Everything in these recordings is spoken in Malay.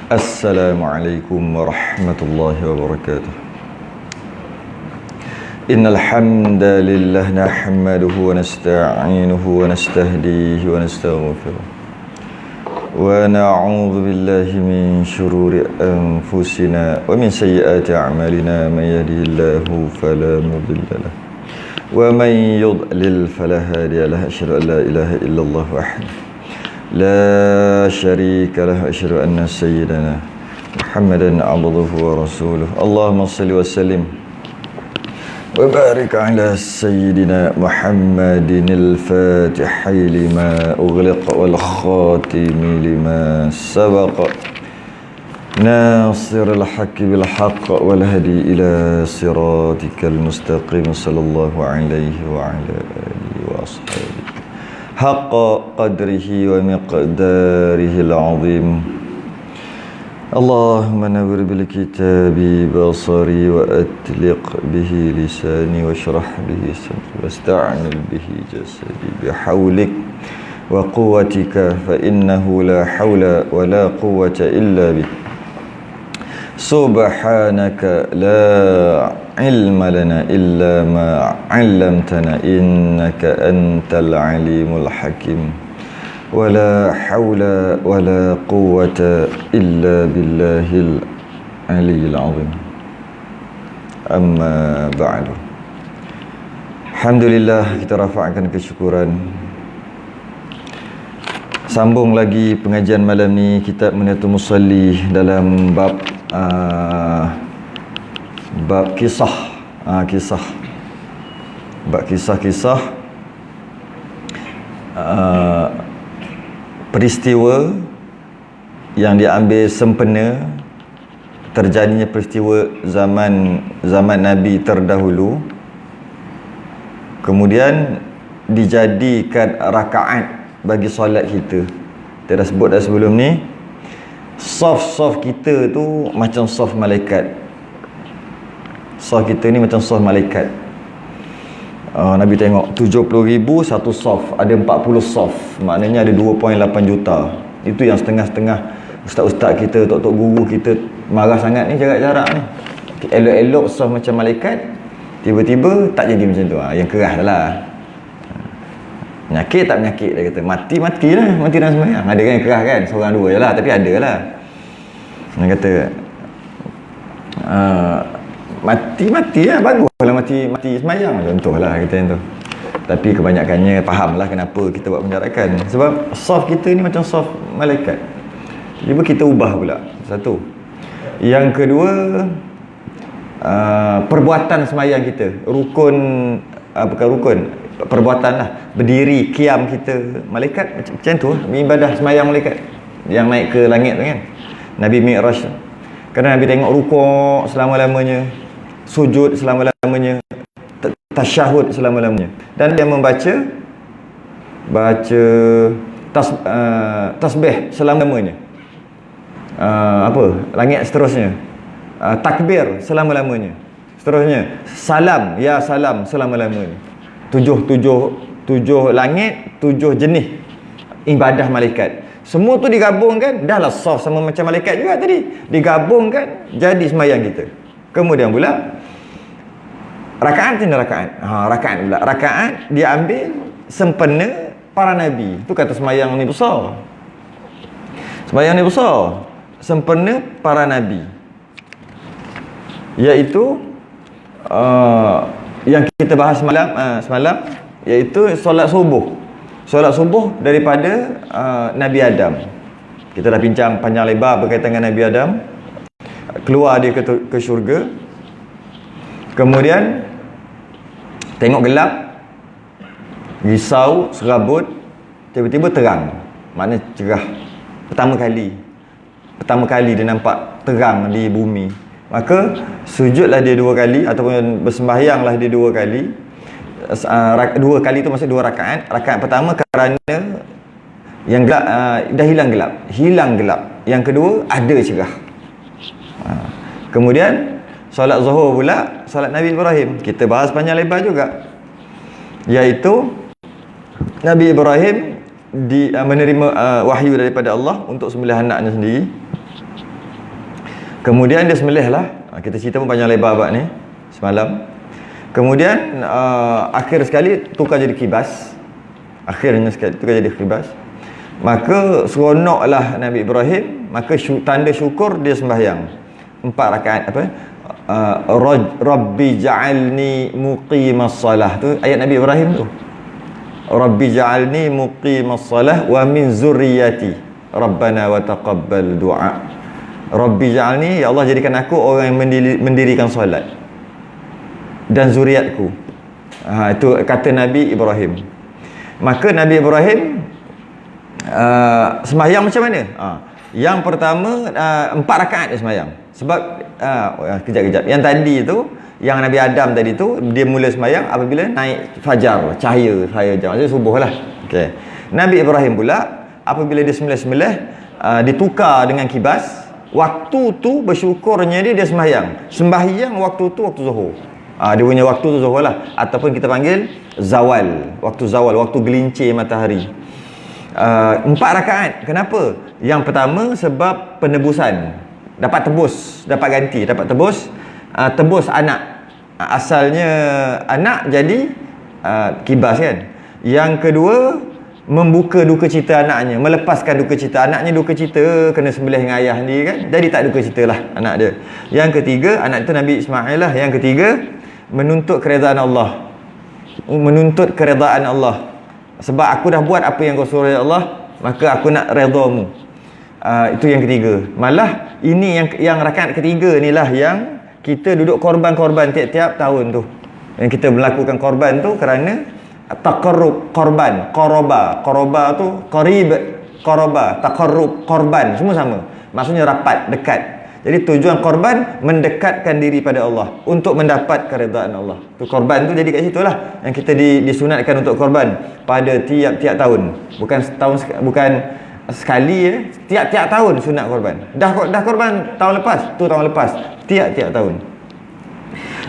Assalamualaikum warahmatullahi wabarakatuh. Innal hamdalillah nahmaduhu wa nasta'inuhu wa nastahdihi wa nastaghfiruh. Wa na'udzu billahi min shururi anfusina wa min sayyiati a'malina may yahdihillahu fala mudilla lahu wa man yudlil fala hadiya lahu. Asyhadu an la ilaha illallah wahdahu لا شريك له أشهد أن سيدنا محمدا عبده ورسوله اللهم صل وسلم وبارك على سيدنا محمد الفاتح لما أغلق والخاتم لما سبق ناصر الحق بالحق والهدي إلى صراطك المستقيم صلى الله عليه وعلى آله وأصحابه حق قدره ومقداره العظيم. اللهم نور بالكتاب بصري وأطلق به لساني واشرح به صدري واستعمل به جسدي بحولك وقوتك فإنه لا حول ولا قوة إلا بك. سبحانك لا علم لنا إلا ما علمتنا إنك أنت العليم الحكيم ولا حول ولا قوة إلا بالله العلي العظيم. أما بعد. Alhamdulillah, kita rafa'kan kesyukuran. Sambung lagi pengajian malam ni, kitab Muniyatul Musalli dalam bab kisah. Bab kisah-kisah peristiwa yang diambil sempena terjadinya peristiwa zaman Nabi terdahulu, kemudian dijadikan rakaat bagi solat kita. Kita dah sebut dah sebelum ni, saf kita tu macam saf malaikat. Saf kita ni macam saf malaikat. Nabi tengok 70,000 satu saf, ada 40 saf, maknanya ada 2.8 juta. Itu yang setengah-setengah ustaz-ustaz kita, tok-tok guru kita marah sangat ni jarak-jarak ni. Elok-elok saf macam malaikat, tiba-tiba tak jadi macam tu. Yang keras lah. Menyakit tak menyakit, dia kata mati lah, mati dalam sembahyang. Ada kan yang keras kan, seorang dua je lah, tapi ada lah. Dia kata mati lah, bagus lah mati sembahyang, contohlah kata yang tu. Tapi kebanyakannya fahamlah kenapa kita buat penjarakan, sebab saf kita ni macam saf malaikat. Cuba kita ubah pula. Satu. Yang kedua, perbuatan sembahyang kita, rukun, bukan rukun, perbuatan lah, berdiri, qiyam kita, malaikat macam tu ibadah sembahyang malaikat yang naik ke langit tu kan, Nabi Mi'raj. Kerana Nabi tengok rukuk selama-lamanya, sujud selama-lamanya, tasyahud selama-lamanya, dan dia membaca tasbih selama-lamanya. Langit seterusnya, takbir selama-lamanya, seterusnya salam, ya salam selama-lamanya. Tujuh langit, 7 jenis ibadah malaikat. Semua tu digabungkan, dah lah saf sama macam malaikat juga tadi. Digabungkan jadi sembahyang kita. Kemudian pula rakaat ni rakaat pula. Rakaat dia ambil sempena para nabi. Tu kata sembahyang ni besar. Sembahyang ni besar. Sempena para nabi. Iaitu yang kita bahas semalam, iaitu solat subuh daripada Nabi Adam. Kita dah bincang panjang lebar berkaitan dengan Nabi Adam. Keluar dia ke syurga, kemudian tengok gelap, risau, serabut, tiba-tiba terang, maknanya cerah. Pertama kali dia nampak terang di bumi. Maka sujudlah dia 2 kali, ataupun bersembahyanglah dia 2 kali. 2 kali tu maksud 2 rakaat. Rakaat pertama kerana yang gelap, dah hilang gelap. Yang kedua ada cerah. Kemudian solat zuhur pula, solat Nabi Ibrahim, kita bahas panjang lebar juga, iaitu Nabi Ibrahim menerima wahyu daripada Allah untuk sembelih anaknya sendiri. Kemudian dia sembelih lah. Kita cerita pun panjang lebar bab ni semalam. Kemudian akhir sekali tukar jadi kibas. Akhirnya sekali tukar jadi kibas. Maka seronoklah Nabi Ibrahim. Maka tanda syukur dia sembahyang 4 rakaat apa? Rabbi ja'alni muqimas salah. Tu ayat Nabi Ibrahim tu. Rabbi ja'alni muqimas salah wa min zurriyyati. Rabbana wa taqabbal du'a. Rabbi ja'alni, ya Allah jadikan aku orang yang mendirikan solat dan zuriatku. Itu kata Nabi Ibrahim. Maka Nabi Ibrahim sembahyang macam mana? Yang pertama 4 rakaat dia sembahyang. Sebab kejap-kejap. Yang tadi tu, yang Nabi Adam tadi tu, dia mula sembahyang apabila naik fajar, cahaya jam. Maksudnya subuh lah. Okay. Nabi Ibrahim pula apabila dia sembelih ditukar dengan kibas, waktu tu bersyukurnya dia sembahyang. Sembahyang waktu tu waktu zuhur. Dia punya waktu tu zuhur lah, ataupun kita panggil zawal, waktu gelincir matahari. 4 rakaat. Kenapa? Yang pertama sebab penebusan. Dapat tebus, dapat ganti, dapat tebus anak. Asalnya anak jadi kibas kan. Yang kedua, membuka duka cita anaknya, melepaskan duka cita anaknya. Duka cita kena sembelih dengan ayah sendiri kan, jadi tak duka cita lah anak dia. Yang ketiga, anak itu Nabi Ismail lah. Yang ketiga, menuntut keredaan Allah. Sebab aku dah buat apa yang kau suruh ya Allah, maka aku nak redamu. Itu yang ketiga. Malah ini yang rakaat ketiga ni lah yang kita duduk korban-korban tiap-tiap tahun tu. Yang kita melakukan korban tu kerana taqarrub korban. Qoroba tu qarib, qoroba, taqarrub korban, semua sama. Maksudnya rapat, dekat. Jadi tujuan korban mendekatkan diri pada Allah untuk mendapat keredaan Allah. Tu korban tu jadi kat situ lah yang kita disunatkan untuk korban pada tiap-tiap tahun. Bukan setahun, bukan sekali tiap-tiap tahun sunat korban. Dah korban tahun lepas, tu tahun lepas, tiap-tiap tahun.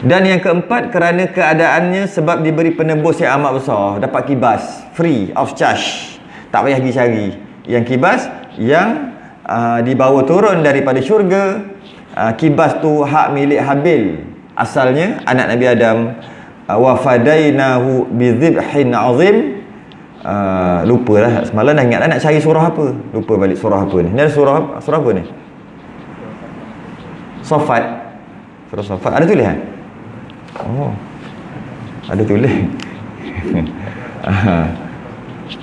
Dan yang keempat, kerana keadaannya sebab diberi penebus yang amat besar, dapat kibas free of charge, tak payah pergi cari. Yang kibas yang dibawa turun daripada syurga. Kibas tu hak milik Habil, asalnya anak Nabi Adam. Wa fadainahu bizibhin azim. Lupa lah, semalam dah ingat nak cari surah apa, lupa balik surah apa ni. Ni ada surah apa ni? Safat. Surah Safat ada tulis kan? Oh, ada tulis.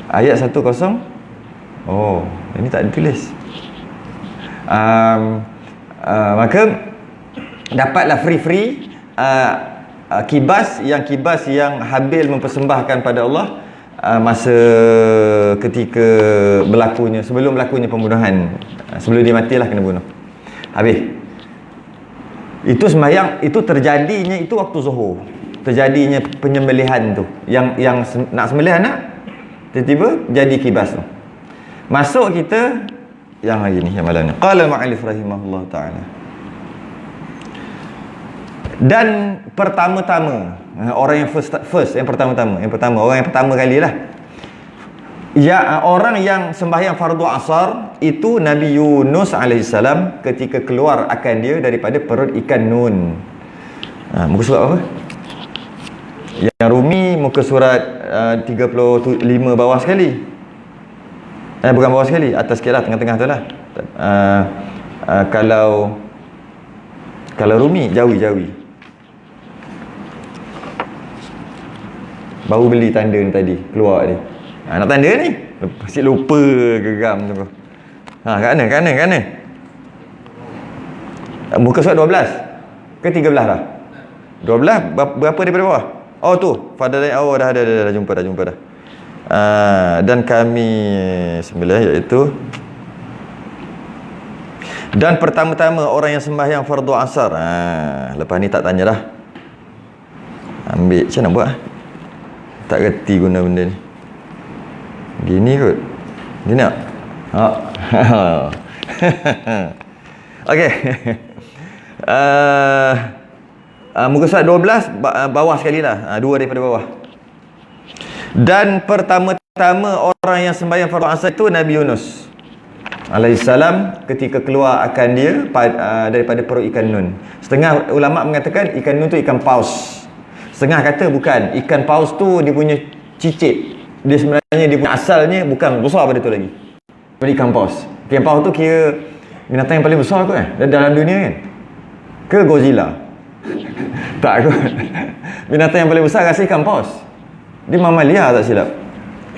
Ayat 10. Oh, ini tak ada tulis. Maka dapatlah free kibas yang Habil mempersembahkan pada Allah masa ketika sebelum berlakunya pembunuhan, sebelum dia matilah kena bunuh. Habis itu sembahyang, itu terjadinya itu waktu zuhur, terjadinya penyembelihan tu, yang nak sembelih anak, tiba-tiba jadi kibas tu. Masuk kita yang hari ni, yang malam ni. Qala al-mu'allif rahimahullah ta'ala. Dan pertama-tama, orang yang first yang pertama orang yang pertama kali lah, orang yang sembahyang fardu asar itu Nabi Yunus alaihissalam ketika keluar akan dia daripada perut ikan Nun. Muka surat apa? Yang Rumi muka surat 35 bawah sekali. Bukan bawah sekali, atas sikit lah, tengah-tengah tu lah. Kalau Rumi, Jawi. Baru beli tanda ni tadi, keluar dia. Nak tanda ni? Pasti lupa, geram tu. Kat mana? Muka surat 12 ke 13 dah? 12, berapa daripada bawah? Oh tu, dah jumpa dah. Dan kami sembilan, iaitu dan pertama-tama orang yang sembahyang fardu asar. Lepas ni tak tanya dah. Ambil, macam mana buat? Tak reti guna benda ni. Gini kot. Gini tak? Okey. Muka surat 12 bawah sekali lah. 2 daripada bawah. Dan pertama-tama orang yang sembahyang fardu asar itu Nabi Yunus. alaihissalam ketika keluar akan dia daripada perut ikan nun. Setengah ulama mengatakan ikan nun tu ikan paus. Setengah kata bukan, ikan paus tu dia punya cicit. Dia sebenarnya dia punya asalnya bukan besar pada tu lagi. Pada ikan paus. Ikan paus tu kira binatang yang paling besar kot dalam dunia kan. Ke Godzilla? Tak kot. Binatang yang paling besar rasa ikan paus. Dia mamalia tak silap.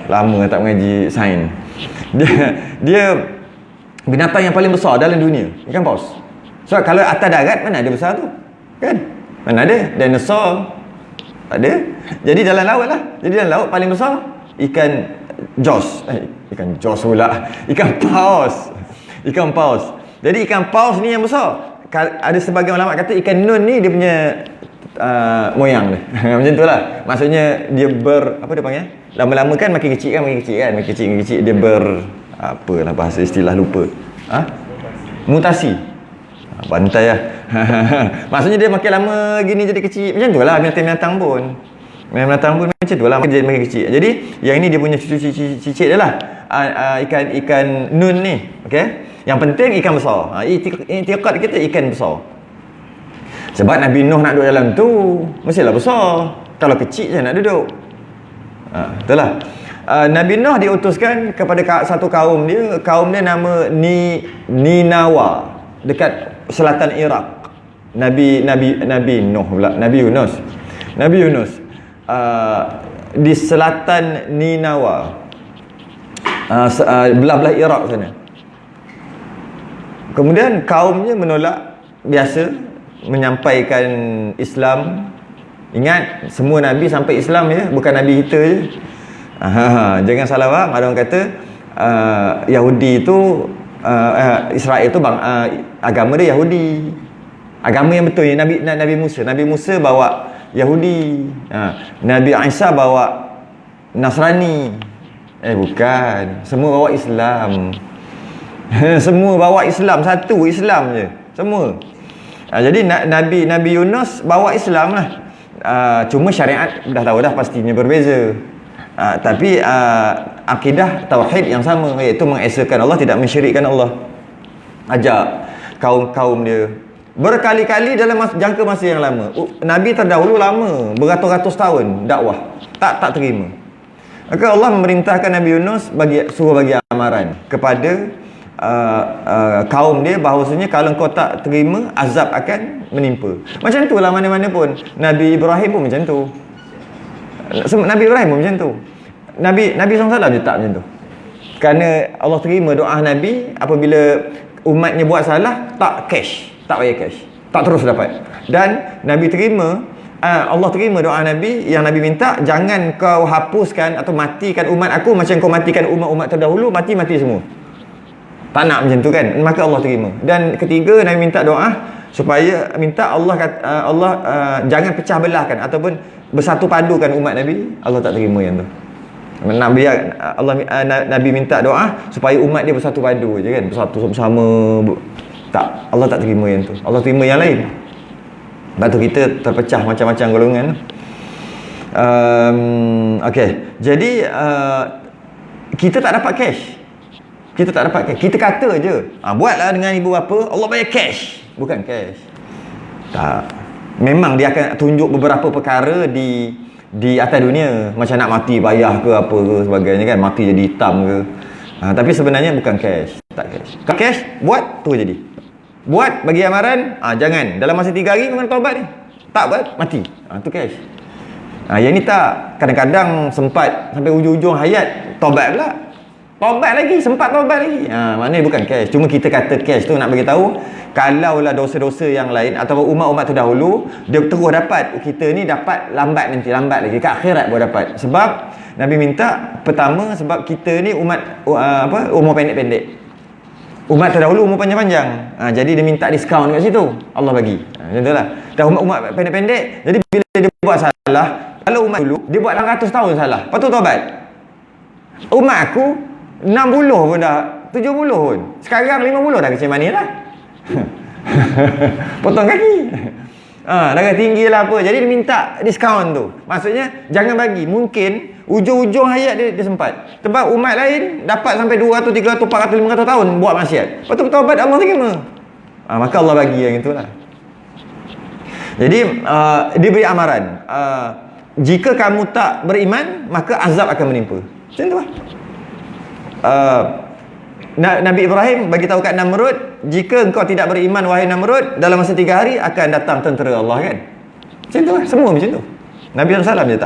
Lama tak mengaji sains. Dia binatang yang paling besar dalam dunia, ikan paus. So kalau atas darat mana ada besar tu? Kan? Mana ada? Dinosaur tak ada. Jadi dalam laut lah. Jadi dalam laut paling besar ikan Jaws. Ikan Jaws pula. Ikan paus. Ikan paus. Jadi ikan paus ni yang besar. Ada sebagian ulama kata ikan nun ni dia punya moyang dia. Macam tu lah. Maksudnya dia apa dia panggil? Lama-lama kan makin kecil kan. Makin kecil dia apalah bahasa istilah lupa. Mutasi. Bantai lah. Maksudnya dia makin lama gini jadi kecil. Macam tu lah binatang-binatang pun. Binatang pun macam tu lah, dia makin kecil. Jadi yang ini dia punya cucu cicit dia lah. Ikan nun ni. Okay? Yang penting ikan besar. I'tiqad kita ikan besar. Sebab Nabi Nuh nak duduk dalam tu mestilah besar. Kalau kecil je nak duduk. Betul lah. Nabi Nuh diutuskan kepada satu kaum dia. Kaum dia nama Ninawa, dekat selatan Iraq. Nabi Nuh pula, Nabi Yunus di selatan Ninawa, belah-belah Iraq sana. Kemudian kaumnya menolak, biasa menyampaikan Islam. Ingat, semua Nabi sampai Islam ya, bukan Nabi kita je. Jangan salah faham. Ada orang kata Yahudi itu Israel itu agama dia Yahudi. Agama yang betul Nabi Musa bawa Yahudi. Nabi Isa bawa Nasrani. Bukan. Semua bawa Islam. Semua bawa Islam, satu Islam je. Semua. Jadi Nabi Yunus bawa Islam lah. Cuma syariat dah tahu dah pastinya berbeza. Tapi akidah tauhid yang sama, iaitu mengesakan Allah, tidak mensyirikkan Allah. Ajak kaum-kaum dia berkali-kali dalam jangka masa yang lama. Nabi terdahulu lama, beratus-ratus tahun dakwah, tak terima. Maka Allah memerintahkan Nabi Yunus suruh bagi amaran kepada kaum dia, bahawasanya kalau kau tak terima, azab akan menimpa. Macam tu lah mana-mana pun. Nabi Ibrahim pun macam tu. Nabi Ibrahim pun macam tu. Nabi SAW je tak macam tu. Kerana Allah terima doa Nabi apabila umatnya buat salah, tak bayar cash, tak terus dapat. Dan Nabi terima, Allah terima doa Nabi yang Nabi minta, jangan kau hapuskan atau matikan umat aku macam kau matikan umat-umat terdahulu, mati semua. Tak nak macam tu kan. Maka Allah terima. Dan ketiga, Nabi minta doa supaya minta Allah jangan pecah belahkan ataupun bersatu padukan umat Nabi. Allah tak terima yang tu. Nabi minta doa supaya umat dia bersatu padu je kan, bersatu bersama. Tak, Allah tak terima yang tu. Allah terima yang lain. Sebab tu kita terpecah macam-macam golongan. Okey. Jadi kita tak dapat cash. Kita kata je, buatlah dengan ibu bapa, Allah bayar cash. Bukan cash. Tak. Memang dia akan tunjuk beberapa perkara di atas dunia, macam nak mati bayar ke apa ke sebagainya kan, mati jadi hitam ke. Tapi sebenarnya bukan cash. Tak cash. Kalau cash, buat tu jadi. Buat, bagi amaran, jangan. Dalam masa 3 hari kau kena taubat ni. Tak buat, mati. Tu cash. Yang ni tak. Kadang-kadang sempat sampai ujung-ujung hayat, taubat pula. Taubat lagi, sempat taubat lagi. Maknanya bukan cash. Cuma kita kata cash tu nak bagi tahu, kalaulah dosa-dosa yang lain atau umat-umat terdahulu, dia terus dapat, kita ni dapat lambat lagi. Kat akhirat baru dapat. Sebab Nabi minta, pertama sebab kita ni umat umur pendek-pendek. Umat terdahulu umur panjang-panjang. Jadi dia minta diskaun kat situ. Allah bagi. Macam tu lah. Dah umat pendek-pendek, jadi bila dia buat salah, kalau umat dulu dia buat 800 tahun salah, lepas tu taubat. Umat aku 60 pun dah, 70 pun. Sekarang 50 dah kecil manis lah. Potong kaki. Darah tinggi lah apa. Jadi dia minta diskaun tu. Maksudnya jangan bagi. Mungkin ujung-ujung hayat dia sempat. Sebab umat lain dapat sampai 200, 300, 400, 500 tahun buat maksiat. Lepas tu bertaubat Allah terima. Maka Allah bagi yang itulah. Jadi dia beri amaran. Jika kamu tak beriman, maka azab akan menimpa. Macam tu lah. Nabi Ibrahim bagi tahu kat Namrud, jika engkau tidak beriman wahai Namrud, dalam masa 3 hari akan datang tentera Allah kan. Macam tu lah, semua macam tu. Nabi SAW je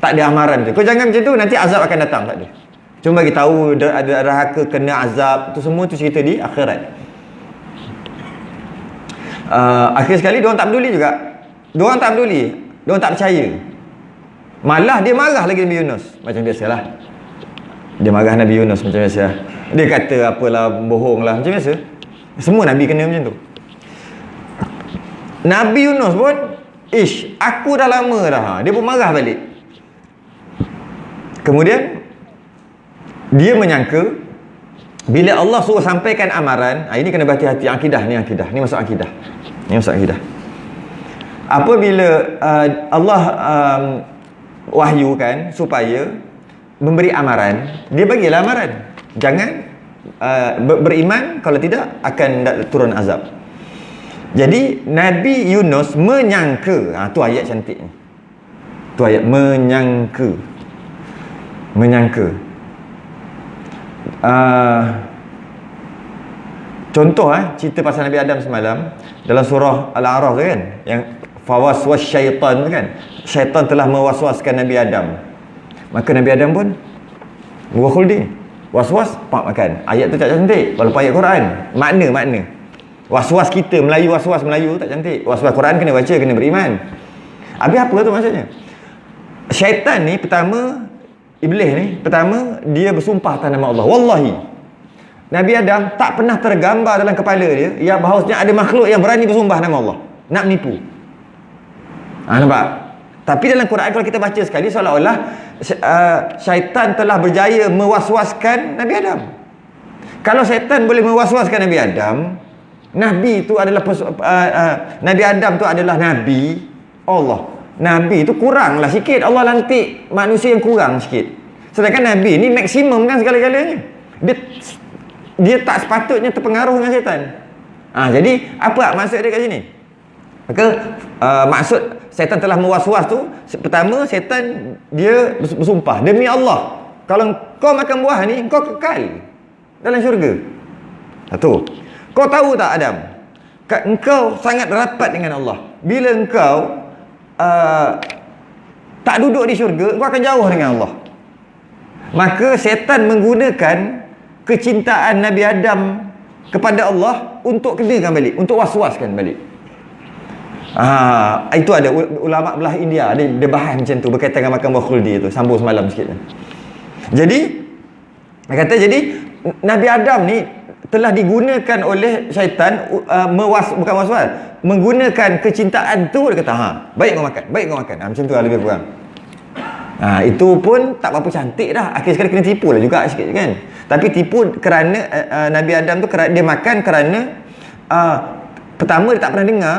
tak ada amaran je. Kau jangan macam tu, nanti azab akan datang, tak ada. Cuma bagi tahu ada rahaka kena azab, tu semua tu cerita di akhirat. Akhir sekali diorang tak peduli juga. Diorang tak peduli, diorang tak percaya. Malah dia marah lagi Nabi Yunus, macam biasalah. Dia marah Nabi Yunus macam biasa. Dia kata apalah, bohong lah, macam biasa. Semua Nabi kena macam tu. Nabi Yunus pun, aku dah lama dah. Dia pun marah balik. Kemudian dia menyangka bila Allah suruh sampaikan amaran, ini kena berhati-hati. Akidah. Ni masuk akidah. Apabila Allah wahyukan supaya memberi amaran, dia bagilah amaran. Jangan beriman, kalau tidak akan turun azab. Jadi Nabi Yunus menyangka, tu ayat cantik ni. Tu ayat menyangka. Contoh cerita pasal Nabi Adam semalam dalam surah Al-A'raf tu kan, yang fawaswas syaitan tu kan. Syaitan telah mewaswaskan Nabi Adam. Maka Nabi Adam pun berkhuldi. Was-was, pak makan. Ayat tu tak cantik. Walaupun ayat Quran. Makna. Was-was kita, Melayu was-was Melayu tak cantik. Was-was Quran kena baca, kena beriman. Habis apa tu maksudnya? Syaitan ni pertama, Iblis ni pertama, dia bersumpah atas nama Allah. Wallahi. Nabi Adam tak pernah tergambar dalam kepala dia yang bahawasanya ada makhluk yang berani bersumpah nama Allah. Nak menipu. Nampak? Tapi dalam Quran kalau kita baca sekali, seolah-olah syaitan telah berjaya mewaswaskan Nabi Adam. Kalau syaitan boleh mewaswaskan Nabi Adam, Nabi itu adalah Nabi Adam tu adalah Nabi Allah. Nabi itu kuranglah sikit. Allah lantik manusia yang kurang sikit. Sedangkan Nabi ni maksimum kan segala-galanya. Dia tak sepatutnya terpengaruh dengan syaitan. Jadi apa maksud dia kat sini? Maka maksud syaitan telah mewaswas tu, pertama syaitan dia bersumpah, demi Allah, kalau kau makan buah ni, kau kekal dalam syurga. Satu. Kau tahu tak Adam, engkau sangat rapat dengan Allah. Bila engkau tak duduk di syurga, kau akan jauh dengan Allah. Maka syaitan menggunakan kecintaan Nabi Adam kepada Allah untuk kenakan balik, untuk waswaskan balik. Itu ada ulama belah India, dia bahas macam tu berkaitan dengan makan buah khuldi tu, sambung semalam sikit. Jadi dia kata, jadi Nabi Adam ni telah digunakan oleh syaitan bukan waswas, menggunakan kecintaan tu. Dia kata baik kau makan, macam tu lah lebih kurang. Itu pun tak berapa cantik dah. Akhir sekali kena tipu lah juga sikit kan. Tapi tipu kerana Nabi Adam tu dia makan kerana pertama dia tak pernah dengar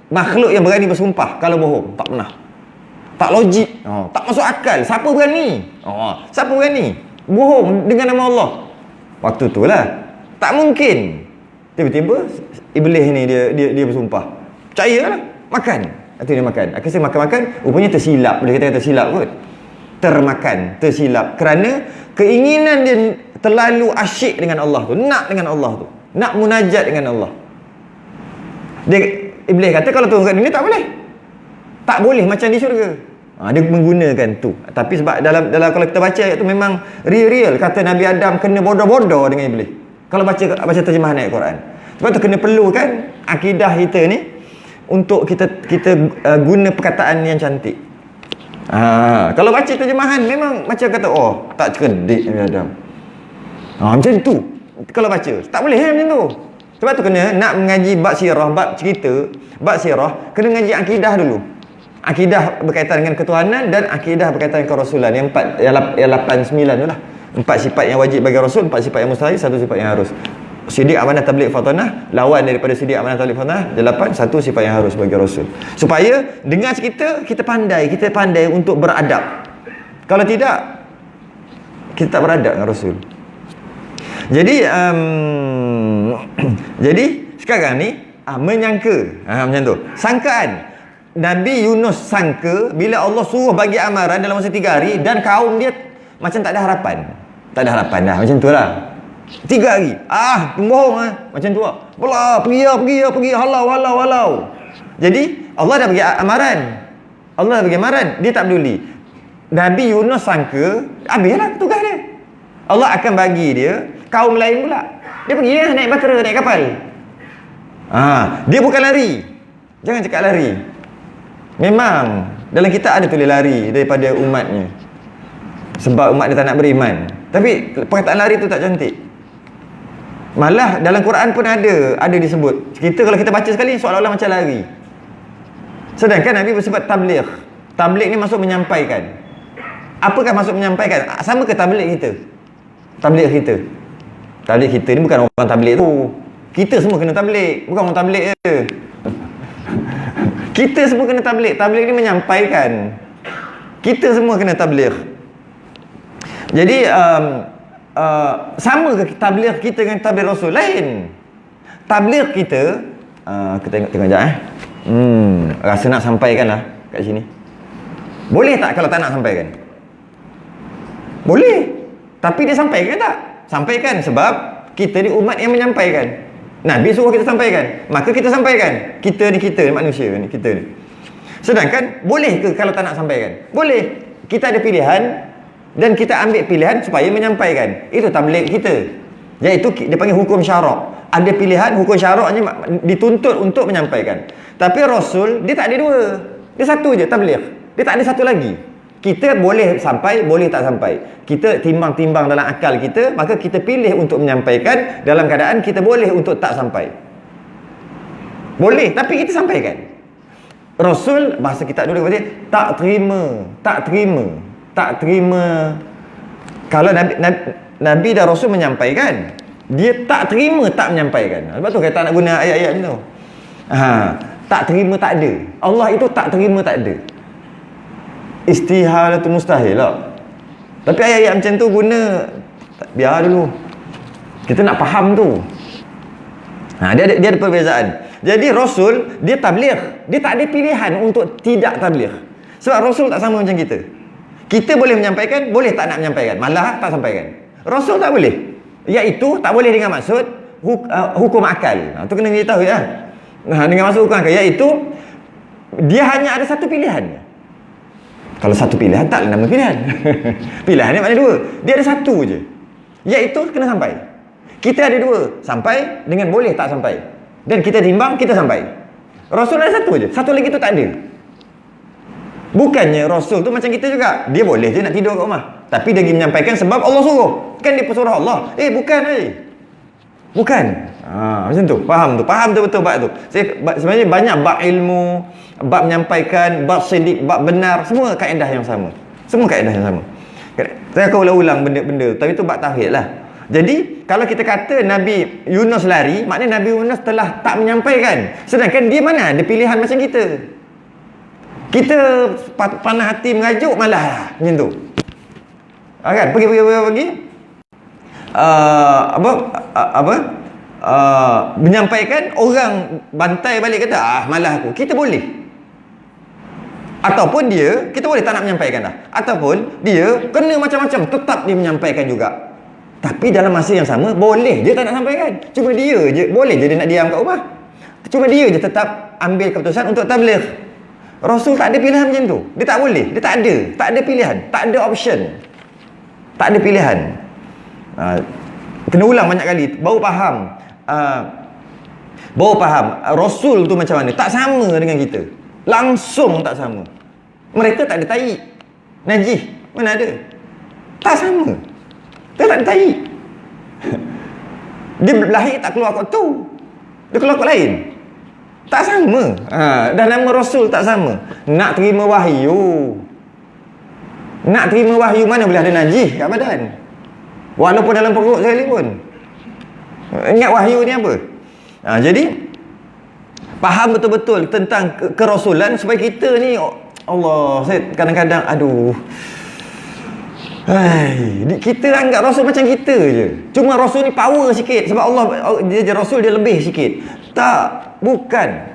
makhluk yang berani bersumpah kalau bohong. Tak pernah. Tak logik. Tak masuk akal. Siapa berani? Siapa berani bohong dengan nama Allah? Waktu tu lah. Tak mungkin. Tiba-tiba Iblis ni dia bersumpah. Percayalah. Makan. Itu dia makan. Akhirnya makan-makan, rupanya tersilap. Boleh kita kata tersilap kot. Tersilap. Kerana keinginan dia terlalu asyik dengan Allah tu. Nak dengan Allah tu. Nak munajat dengan Allah. Iblis kata kalau turun kat dunia tak boleh. Tak boleh macam di syurga. Dia menggunakan tu. Tapi sebab dalam kalau kita baca ayat tu memang real kata Nabi Adam kena bodoh-bodoh dengan Iblis. Kalau baca terjemahan ayat Quran. Sebab tu kena perlukan akidah kita ni untuk kita guna perkataan yang cantik. Kalau baca terjemahan memang macam kata tak cerdik Nabi Adam. Macam tu. Kalau baca tak boleh macam tu. Sebab tu kena nak mengaji bab sirah, bab cerita, bab sirah, kena mengaji akidah dulu. Akidah berkaitan dengan ketuhanan dan akidah berkaitan dengan kerasulan. Yang 8, 9 tu lah. 4 sifat yang wajib bagi Rasul, 4 sifat yang mustahil, 1 sifat yang harus. Sidik, amanah, tabligh, fatanah. Lawan daripada sidik, amanah, tabligh, fatanah, 8. Satu sifat yang harus bagi Rasul. Supaya dengar kita pandai untuk beradab. Kalau tidak, kita tak beradab dengan Rasul. Jadi jadi sekarang ni menyangka, macam tu. Sangkaan. Nabi Yunus sangka bila Allah suruh bagi amaran dalam masa 3 hari dan kaum dia macam tak ada harapan. Tak ada harapan dah, macam tu lah. 3 hari. Pembohong macam tu lah. Pergi, halau. Jadi Allah dah bagi amaran. Dia tak peduli. Nabi Yunus sangka habislah tugas dia. Allah akan bagi dia kaum lain pula. Dia pergi naik bahtera, naik kapal. Dia bukan lari. Jangan cakap lari. Memang dalam kitab ada tulis lari daripada umatnya, sebab umat dia tak nak beriman. Tapi perkataan lari tu tak cantik. Malah dalam Quran pun ada disebut. Kalau kita baca sekali seolah-olah macam lari. Sedangkan Nabi bersifat tabligh. Tabligh ni maksud menyampaikan. Apakah maksud menyampaikan? Sama ke tabligh kita? Tabligh kita ni bukan orang tabligh tu. Kita semua kena tabligh, bukan orang tabligh je. Kita semua kena tabligh. Tabligh ni menyampaikan. Kita semua kena tabligh. Jadi sama ke tabligh kita dengan tabligh Rasul? Lain. Tabligh kita kita tengok sekejap rasa nak sampaikan lah kat sini. Boleh tak kalau tak nak sampaikan? Boleh. Tapi dia sampaikan tak? Sampaikan, sebab kita ni umat yang menyampaikan. Nabi suruh kita sampaikan, maka kita sampaikan. Kita ni manusia ni, kita ni. Sedangkan boleh ke kalau tak nak sampaikan? Boleh. Kita ada pilihan dan kita ambil pilihan supaya menyampaikan. Itu tabligh kita. Iaitu dia panggil hukum syarak. Ada pilihan, hukum syaraknya dituntut untuk menyampaikan. Tapi Rasul dia tak ada dua. Dia satu je tabligh. Dia tak ada satu lagi. Kita boleh sampai, boleh tak sampai. Kita timbang-timbang dalam akal kita, maka kita pilih untuk menyampaikan dalam keadaan kita boleh untuk tak sampai. Boleh, tapi kita sampaikan. Rasul, bahasa kita dulu kata, tak terima. Kalau Nabi dan Rasul menyampaikan, dia tak terima tak menyampaikan. Sebab tu kita tak nak guna ayat-ayat macam tu. Tak terima tak ada. Allah itu tak terima tak ada. Istihal itu mustahil lah. Tapi ayat-ayat macam tu guna, biar dulu. Kita nak faham tu. Dia ada perbezaan. Jadi Rasul, dia tabligh. Dia tak ada pilihan untuk tidak tabligh. Sebab Rasul tak sama macam kita. Kita boleh menyampaikan, boleh tak nak menyampaikan. Malah tak sampaikan. Rasul tak boleh. Iaitu tak boleh dengan maksud hukum akal. Itu kena kita tahu ya. Dengan maksud hukum akal, iaitu dia hanya ada satu pilihan. Kalau satu pilihan, taklah nama pilihan. Pilihan ni maknanya dua. Dia ada satu je, iaitu kena sampai. Kita ada dua, sampai dengan boleh tak sampai. Dan kita timbang, kita sampai. Rasul ada satu je, satu lagi tu tak ada. Bukannya Rasul tu macam kita juga. Dia boleh je nak tidur kat rumah, tapi dia pergi menyampaikan sebab Allah suruh. Kan dia pesuruh Allah. Bukan. Bukan. Macam tu. Faham tu betul bab tu. Sebenarnya banyak bab ilmu, bab menyampaikan, bab sidik, bab benar, semua kaedah yang sama. Saya akan ulang-ulang benda-benda, tapi tu bab tauhid lah. Jadi kalau kita kata Nabi Yunus lari, maknanya Nabi Yunus telah tak menyampaikan. Sedangkan dia mana ada pilihan macam kita. Kita panah hati mengajuk malah macam tu. Kan pergi menyampaikan, orang bantai balik kata malah aku. Kita boleh. Ataupun kita boleh tak nak menyampaikan dah. Ataupun dia kena macam-macam, tetap dia menyampaikan juga. Tapi dalam masa yang sama, boleh dia tak nak sampaikan. Cuma dia je, boleh je dia nak diam kat rumah. Cuma dia je tetap ambil keputusan untuk tabligh. Rasul tak ada pilihan macam tu. Dia tak boleh, dia tak ada pilihan, tak ada option. Tak ada pilihan. Kena ulang banyak kali baru faham. Rasul tu macam mana? Tak sama dengan kita. Langsung tak sama. Mereka tak ada tahi. Najis mana ada? Tak sama. Dia tak ada tahi. Dia lahir tak keluar kot tu. Dia keluar kot lain. Tak sama. Dan nama Rasul tak sama. Nak terima wahyu mana boleh ada najis kat badan? Walaupun dalam perut sekali pun. Ingat wahyu ni apa? Jadi faham betul-betul tentang kerasulan supaya kita ni, Allah, saya kadang-kadang kita anggap Rasul macam kita je. Cuma Rasul ni power sikit sebab Allah, dia Rasul dia lebih sikit. Tak, bukan.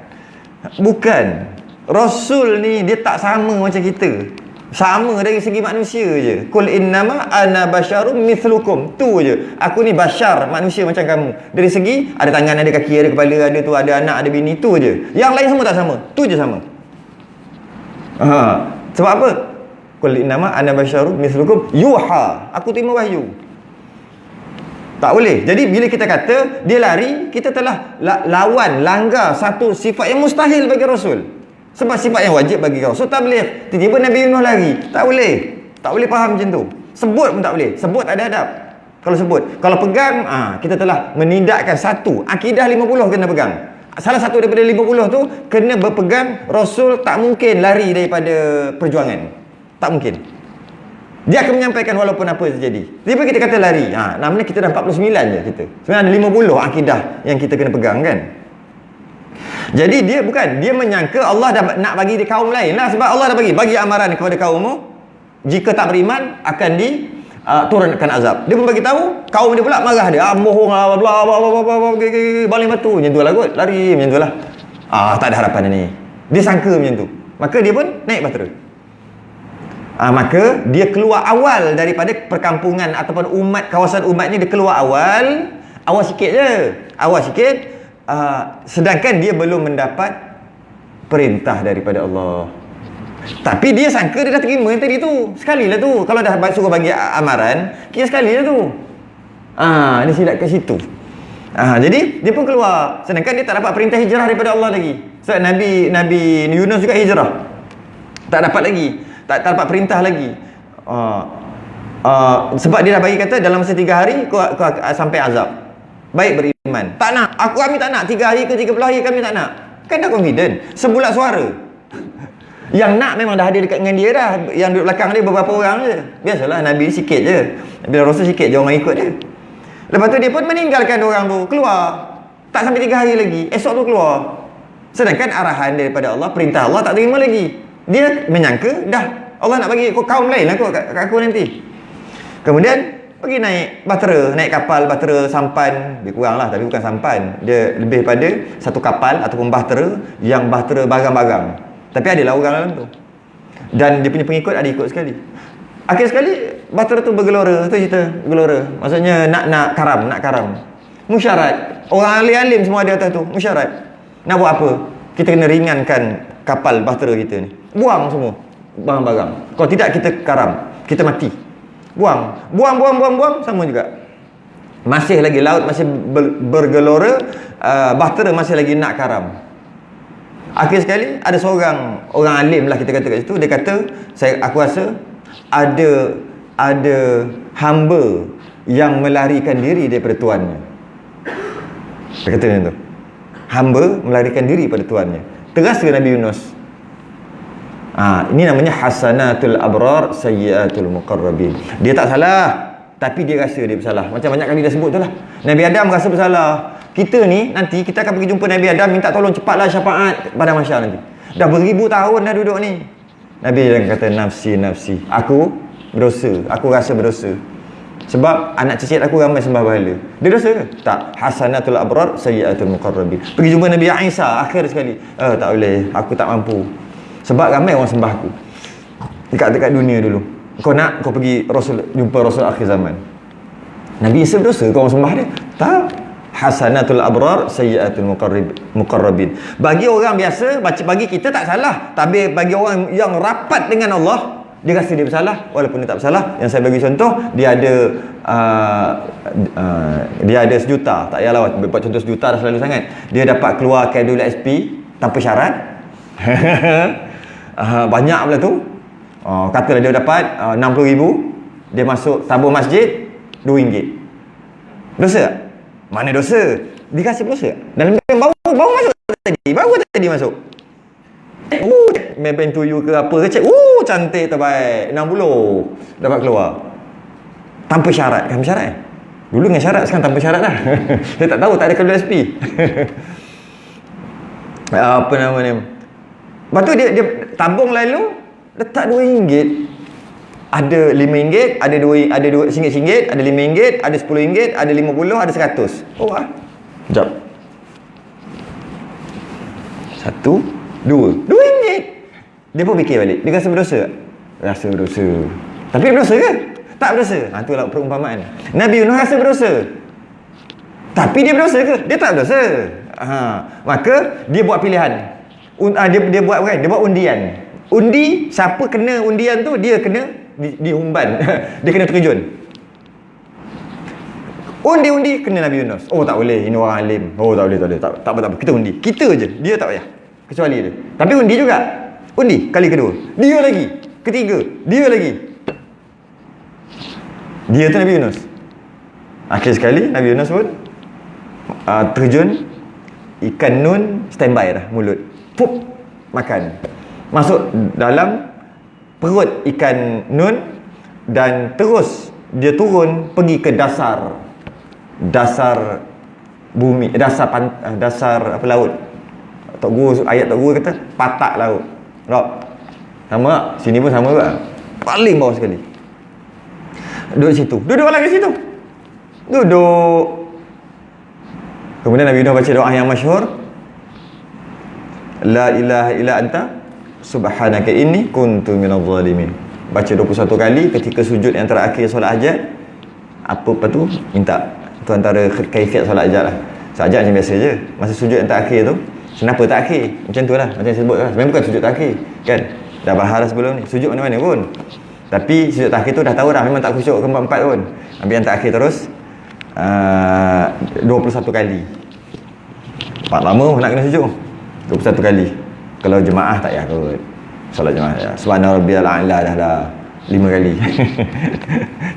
Rasul ni dia tak sama macam kita. Sama dari segi manusia je. Qul innama ana basyarum mithlukum. Tu je. Aku ni bashar, manusia macam kamu. Dari segi ada tangan, ada kaki, ada kepala, ada tu, ada anak, ada bini, tu je. Yang lain semua tak sama. Tu je sama. Sebab apa? Qul innama ana basyarum mithlukum yuha. Aku terima wahyu. Tak boleh. Jadi bila kita kata dia lari, kita telah lawan, langgar satu sifat yang mustahil bagi Rasul. Sebab sifat yang wajib bagi Rasul tak boleh. Tiba-tiba Nabi Yunus lari. Tak boleh. Tak boleh faham macam tu. Sebut pun tak boleh. Sebut ada adab. Kalau sebut. Kalau pegang, kita telah menindakkan satu. Akidah 50 kena pegang. Salah satu daripada 50 tu kena berpegang. Rasul tak mungkin lari daripada perjuangan. Tak mungkin. Dia akan menyampaikan walaupun apa terjadi. Tiba kita kata lari. Namanya kita dah 49 je kita. Sebenarnya ada 50 akidah yang kita kena pegang kan. Jadi dia bukan. Dia menyangka Allah dah nak bagi di kaum lain lah. Sebab Allah dah bagi amaran kepada kaummu. Jika tak beriman akan diturunkan azab. Dia pun bagi tahu. Kaum dia pula marah dia. Bohong lah. Baling batu. Macam tu lah kot. Lari macam tu lah. Tak ada harapan ni. Dia sangka macam tu. Maka dia pun naik bahtera. Maka dia keluar awal daripada perkampungan ataupun kawasan umatnya. Dia keluar awal sikit je, awal sikit. Sedangkan dia belum mendapat perintah daripada Allah. Tapi dia sangka dia dah terima yang tadi tu. Sekali lah tu. Kalau dah suruh bagi amaran, kira sekali lah tu. Dia silap ke situ. Jadi dia pun keluar. Sedangkan dia tak dapat perintah hijrah daripada Allah lagi. Sebab Nabi Yunus juga hijrah. Tak dapat lagi. Tak dapat perintah lagi. Sebab dia dah bagi kata dalam masa 3 hari kau sampai azab. Baik beriman. Tak nak. Kami tak nak. 3 hari ke 30 hari kami tak nak. Kan dah confident. Sebulat suara. Yang nak memang dah ada dekat dengan dia dah. Yang duduk belakang dia beberapa orang je. Biasalah Nabi sikit je. Nabi Rasul sikit je orang ikut dia. Lepas tu dia pun meninggalkan orang tu. Keluar. Tak sampai 3 hari lagi. Esok tu keluar. Sedangkan arahan daripada Allah, perintah Allah tak terima lagi. Dia menyangka dah Allah nak bagi kaum lain lah kat aku nanti. Kemudian pergi naik bahtera, naik kapal bahtera sampan. Lebih kurang lah, tapi bukan sampan. Dia lebih pada satu kapal ataupun bahtera yang bahtera barang-barang. Tapi adalah orang dalam tu. Dan dia punya pengikut ada ikut sekali. Akhir sekali bahtera tu bergelora. Tu cerita bergelora. Maksudnya nak karam. Musyarat. Orang alim-alim semua ada atas tu. Musyarat. Nak buat apa? Kita kena ringankan kapal bahtera kita ni. Buang semua barang-barang. Kalau tidak kita karam, kita mati. Buang sama juga. Masih lagi laut masih bergelora, bahtera masih lagi nak karam. Akhir sekali ada seorang orang alim lah kita kata kat situ, dia kata, aku rasa ada hamba yang melarikan diri daripada tuannya. Dia kata macam tu. Hamba melarikan diri pada tuannya. Terasa Nabi Yunus. Ini namanya hasanatul abrar sayyiatul muqarrabin. Dia tak salah, tapi dia rasa dia bersalah. Macam banyak kali dah sebut tu lah. Nabi Adam rasa bersalah. Kita ni nanti kita akan pergi jumpa Nabi Adam, minta tolong cepatlah syafaat pada mahsyar nanti. Dah beribu tahun dah duduk ni. Nabi Adam kata nafsi. Aku berdosa. Aku rasa berdosa. Sebab anak cicit aku ramai sembah berhala. Dia dosa ke? Tak. Hasanatul abrar sayyiatul muqarrabin. Pergi jumpa Nabi Isa akhir sekali. Tak boleh. Aku tak mampu. Sebab ramai orang sembah aku dekat dunia dulu. Kau nak, kau pergi jumpa Rasul akhir zaman. Nabi Isa berdosa kau orang sembah dia? Tak. Hasanatul abrar sayyiatul muqarrabin. Bagi orang biasa, bagi kita tak salah. Tapi bagi orang yang rapat dengan Allah, dia rasa dia bersalah walaupun dia tak bersalah. Yang saya bagi contoh, dia ada sejuta. Tak payahlah buat contoh sejuta dah selalu sangat. Dia dapat keluar Kedul SP tanpa syarat. Banyak pula tu. Katalah dia dapat 60,000, dia masuk tabur masjid RM2. Dosa tak? Mana dosa? Dikasih dosa. Dalam baru masuk tadi. Baru tadi masuk. Main to you ke apa ke cek. Cantik terbaik. 60 dapat keluar. Tanpa syarat. Kan syarat Dulu dengan syarat, sekarang tanpa syarat dah. Saya tak tahu, tak ada WSP. Apa nama ni? Lepas tu dia tabung lalu letak RM2. Ada RM5, ada RM2, ada RM5, ada RM10, ada RM50, ada RM100. Oh ah. Sekejap. 1, 2. RM2. Dia pun fikir balik. Dia rasa berdosa tak? Rasa berdosa. Tapi dia berdosa ke? Tak berdosa. Itulah perumpamaan. Nabi Yunus rasa berdosa. Tapi dia berdosa ke? Dia tak berdosa. Maka dia buat pilihan. Dia buat apa kan? Dia buat undian. Undi, siapa kena undian tu, dia kena dihumban. Dia kena terjun. Undi kena Nabi Yunus. Oh tak boleh, ini orang alim. Oh tak boleh. Tak apa. Kita undi. Kita je. Dia tak payah. Kecuali dia. Tapi undi juga. Undi kali kedua. Dia lagi. Ketiga. Dia lagi. Dia tu Nabi Yunus. Akhir sekali Nabi Yunus pun terjun. Ikan nun standby dah mulut. Pup, makan. Masuk dalam perut ikan nun dan terus dia turun pergi ke dasar bumi, dasar apa laut. Ayat Tok Guru kata patak laut. Tak? Sama tak? Sini pun sama juga. Paling bawah sekali. Duduk situ. Duduk lagi situ. Duduk. Kemudian Nabi Yunus baca doa yang masyhur. La ilaha illa anta subhanaka inni kuntu minadh zalimin. Baca 21 kali ketika sujud yang terakhir solat hajat. Apa tu? Minta. Itu antara kaifiat solat hajat lah. Solat hajat macam biasa je. Masa sujud yang terakhir tu, kenapa terakhir? Macam tu lah. Macam saya sebut lah. Sebenarnya bukan sujud terakhir. Kan? Dah bahas sebelum ni. Sujud mana-mana pun. Tapi sujud terakhir tu dah tahu dah. Memang tak khusyuk ke 4 pun. Ambil yang terakhir terus. 21 kali. Pak lama nak kena sujud. 21 kali. Kalau jemaah tak payah kot. Solat jemaah tak payah. Subhana rabbiyal a'la dah 5 kali.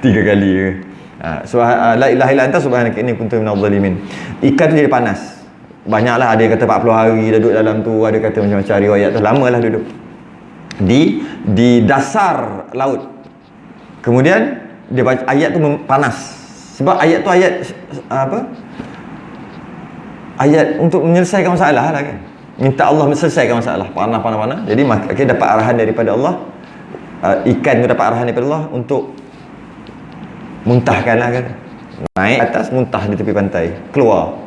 3 kali ke. La ilaha illa anta subhanaka inni kuntu minadh zalimin. Ikan tu jadi panas. Banyaklah, ada yang kata 40 hari dah duduk dalam tu, ada kata macam-macam riwayat tu, lamalah duduk. Di dasar laut. Kemudian dia baca ayat tu panas. Sebab ayat tu ayat apa? Ayat untuk menyelesaikan masalah lah kan. Minta Allah menyelesaikan masalah. Panah. Jadi akhirnya dapat arahan daripada Allah. Ikan tu dapat arahan daripada Allah untuk muntahkan lah kan. Naik atas, muntah di tepi pantai. Keluar.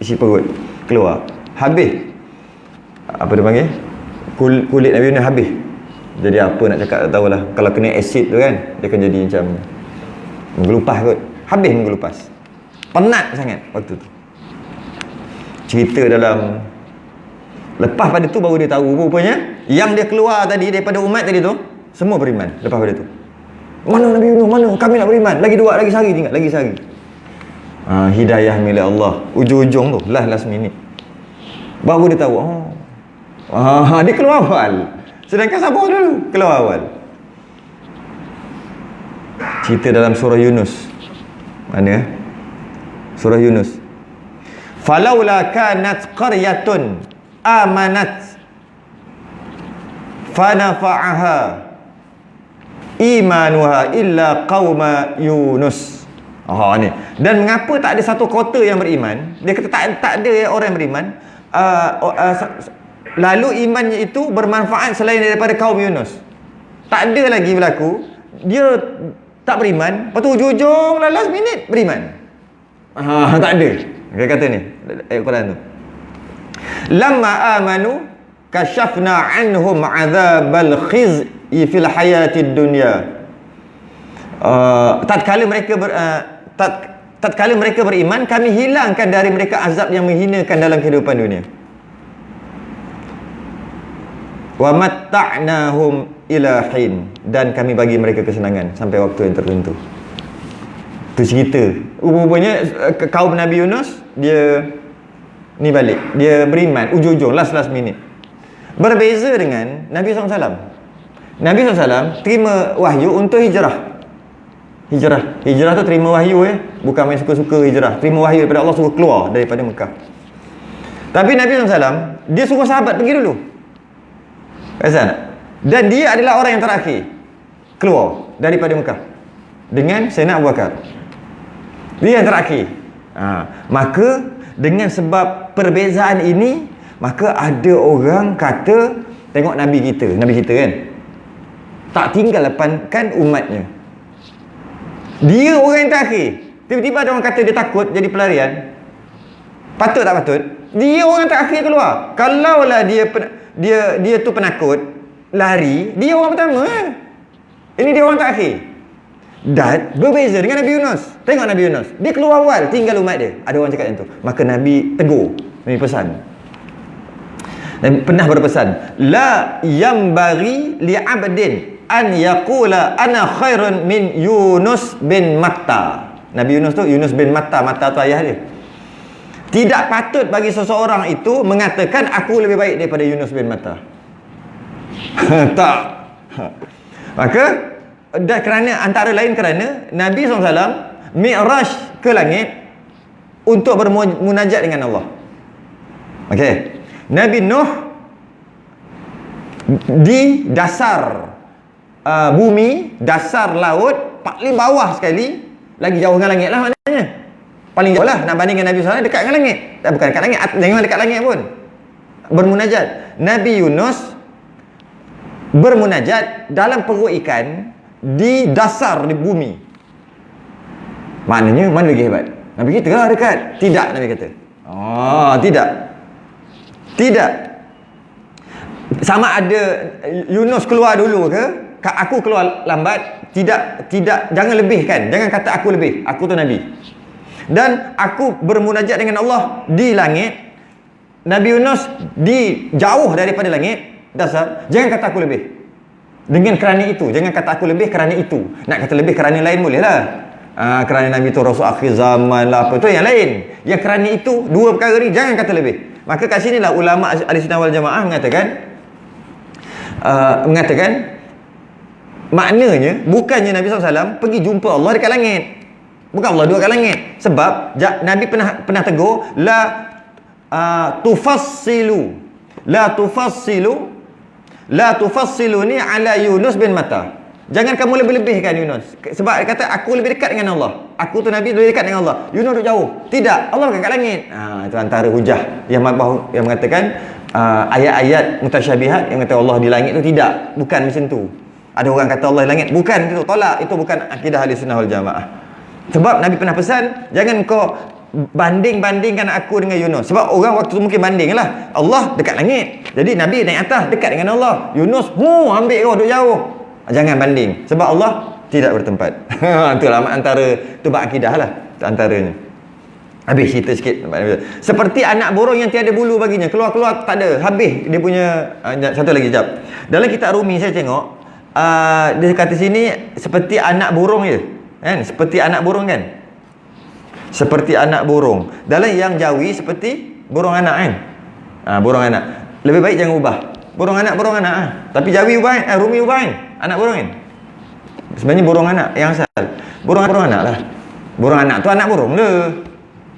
Isi perut. Keluar. Habis. Apa dia panggil? Kulit Nabi Yunus habis. Jadi apa nak cakap tak tahulah. Kalau kena asid tu kan, dia akan jadi macam menggelupas kot. Habis menggelupas. Penat sangat waktu tu. Cerita dalam lepas pada tu baru dia tahu rupanya yang dia keluar tadi daripada umat tadi tu semua beriman lepas pada tu. Mana Nabi Yunus? Mana? Kami nak beriman. Lagi 2, lagi sehari tinggal. Lagi sehari. Hidayah milik Allah. Ujung-ujung tu. Last minute. Baru dia tahu. Dia keluar awal. Sedangkan sabar dulu. Keluar awal. Cerita dalam surah Yunus. Mana? Surah Yunus. Falaula kanat qaryatun amanat fanafa'aha imanuha illa qauma Yunus. Ni. Dan mengapa tak ada satu kota yang beriman? Dia kata tak ada orang yang beriman. Lalu imannya itu bermanfaat selain daripada kaum Yunus. Tak ada lagi berlaku. Dia tak beriman. Lepas tu ujung-ujung last minute beriman. Tak ada. Dia kata ni ayat Quran tu. Lamma amanu kashafna anhum azabal khizyi fil hayatid dunya. Tatkala mereka beriman, kami hilangkan dari mereka azab yang menghinakan dalam kehidupan dunia. Wa matta'nahum ila hin, dan kami bagi mereka kesenangan sampai waktu yang tertentu. Tu cerita. Rupanya kaum Nabi Yunus dia ni balik, dia beriman ujung-ujung last minute. Berbeza dengan Nabi SAW. Nabi SAW terima wahyu untuk hijrah. Hijrah tu terima wahyu bukan main suka-suka hijrah. Terima wahyu daripada Allah suruh keluar daripada Mekah. Tapi Nabi SAW dia suruh sahabat pergi dulu. Rasa tak? Dan dia adalah orang yang terakhir keluar daripada Mekah dengan Sayyidina Abu Bakar. Dia yang terakhir. Maka dengan sebab perbezaan ini, maka ada orang kata, tengok Nabi kita kan, tak tinggal lepaskan umatnya. Dia orang yang terakhir. Tiba-tiba ada orang kata dia takut jadi pelarian. Patut tak patut? Dia orang terakhir keluar. Kalaulah dia tu penakut, lari, dia orang pertama. Ini dia orang terakhir. Dan berbeza dengan Nabi Yunus. Tengok Nabi Yunus, dia keluar awal, tinggal umat dia. Ada orang cakap macam tu. Maka Nabi tegur, Nabi pesan. Dan pernah berpesan, la yambari li'abdin an yaqula ana khairun min Yunus bin Matta. Nabi Yunus tu, Yunus bin Matta. Matta tu ayah dia. Tidak patut bagi seseorang itu mengatakan aku lebih baik daripada Yunus bin Matta. Tak. Maka dan kerana antara lain kerana Nabi SAW mi'raj ke langit untuk bermunajat dengan Allah. Okey. Nabi Nuh di dasar bumi, dasar laut, paling bawah sekali, lagi jauh dengan langit lah maknanya. Paling jauh lah nak bandingkan Nabi SAW dekat dengan langit. Bukan dekat langit, jangan dekat langit pun. Bermunajat. Nabi Yunus bermunajat dalam perut ikan di dasar di bumi. Maknanya mana lagi hebat? Nabi kita lah dekat. Tidak, Nabi kata. Tidak. Sama ada Yunus keluar dulu ke, aku keluar lambat, tidak, jangan lebihkan. Jangan kata aku lebih. Aku tu Nabi. Dan aku bermunajat dengan Allah di langit. Nabi Yunus di jauh daripada langit dasar. Jangan kata aku lebih. Dengan kerana itu, jangan kata aku lebih kerana itu. Nak kata lebih kerana lain boleh lah. Kerana Nabi tu Rasul akhir zaman lah, apa tu yang lain. Yang kerana itu, dua perkara ni jangan kata lebih. Maka kat sinilah ulama Ahlussunnah wal Jamaah mengatakan maknanya bukannya Nabi SAW pergi jumpa Allah dekat langit. Bukan Allah duduk kat langit. Sebab Nabi pernah tegur, la tufassilu ni ala Yunus bin Matta. Jangan kamu lebih-lebihkan Yunus. Sebab dia kata aku lebih dekat dengan Allah. Aku tu Nabi lebih dekat dengan Allah. Yunus duduk jauh. Tidak, Allah bukan kat langit. Itu antara hujah yang mengatakan ayat-ayat mutasyabihat yang kata Allah di langit tu tidak. Bukan macam tu. Ada orang kata Allah di langit. Bukan itu. Tolak. Itu bukan akidah Ahlussunnah wal Jamaah. Sebab Nabi pernah pesan, jangan kau bandingkan aku dengan Yunus. Sebab orang waktu tu mungkin banding lah. Allah dekat langit. Jadi Nabi naik atas dekat dengan Allah. Yunus ambil kau duduk jauh. Jangan banding. Sebab Allah tidak bertempat. Itulah antara tu bab akidah lah. Antaranya. Habis cerita sikit. Seperti anak burung yang tiada bulu baginya. Keluar-keluar tak ada. Habis dia punya. Satu lagi jap. Dalam kitab Rumi saya tengok. Dia kata sini seperti anak burung je. Kan? Seperti anak burung kan? Seperti anak burung. Dalam yang Jawi seperti burung anak kan? Burung anak. Lebih baik jangan ubah. Burung anak. Tapi Jawi ubah kan? Rumi ubah kan? Anak burung kan? Sebenarnya burung anak yang asal. Burung anak lah. Burung anak tu anak burung le.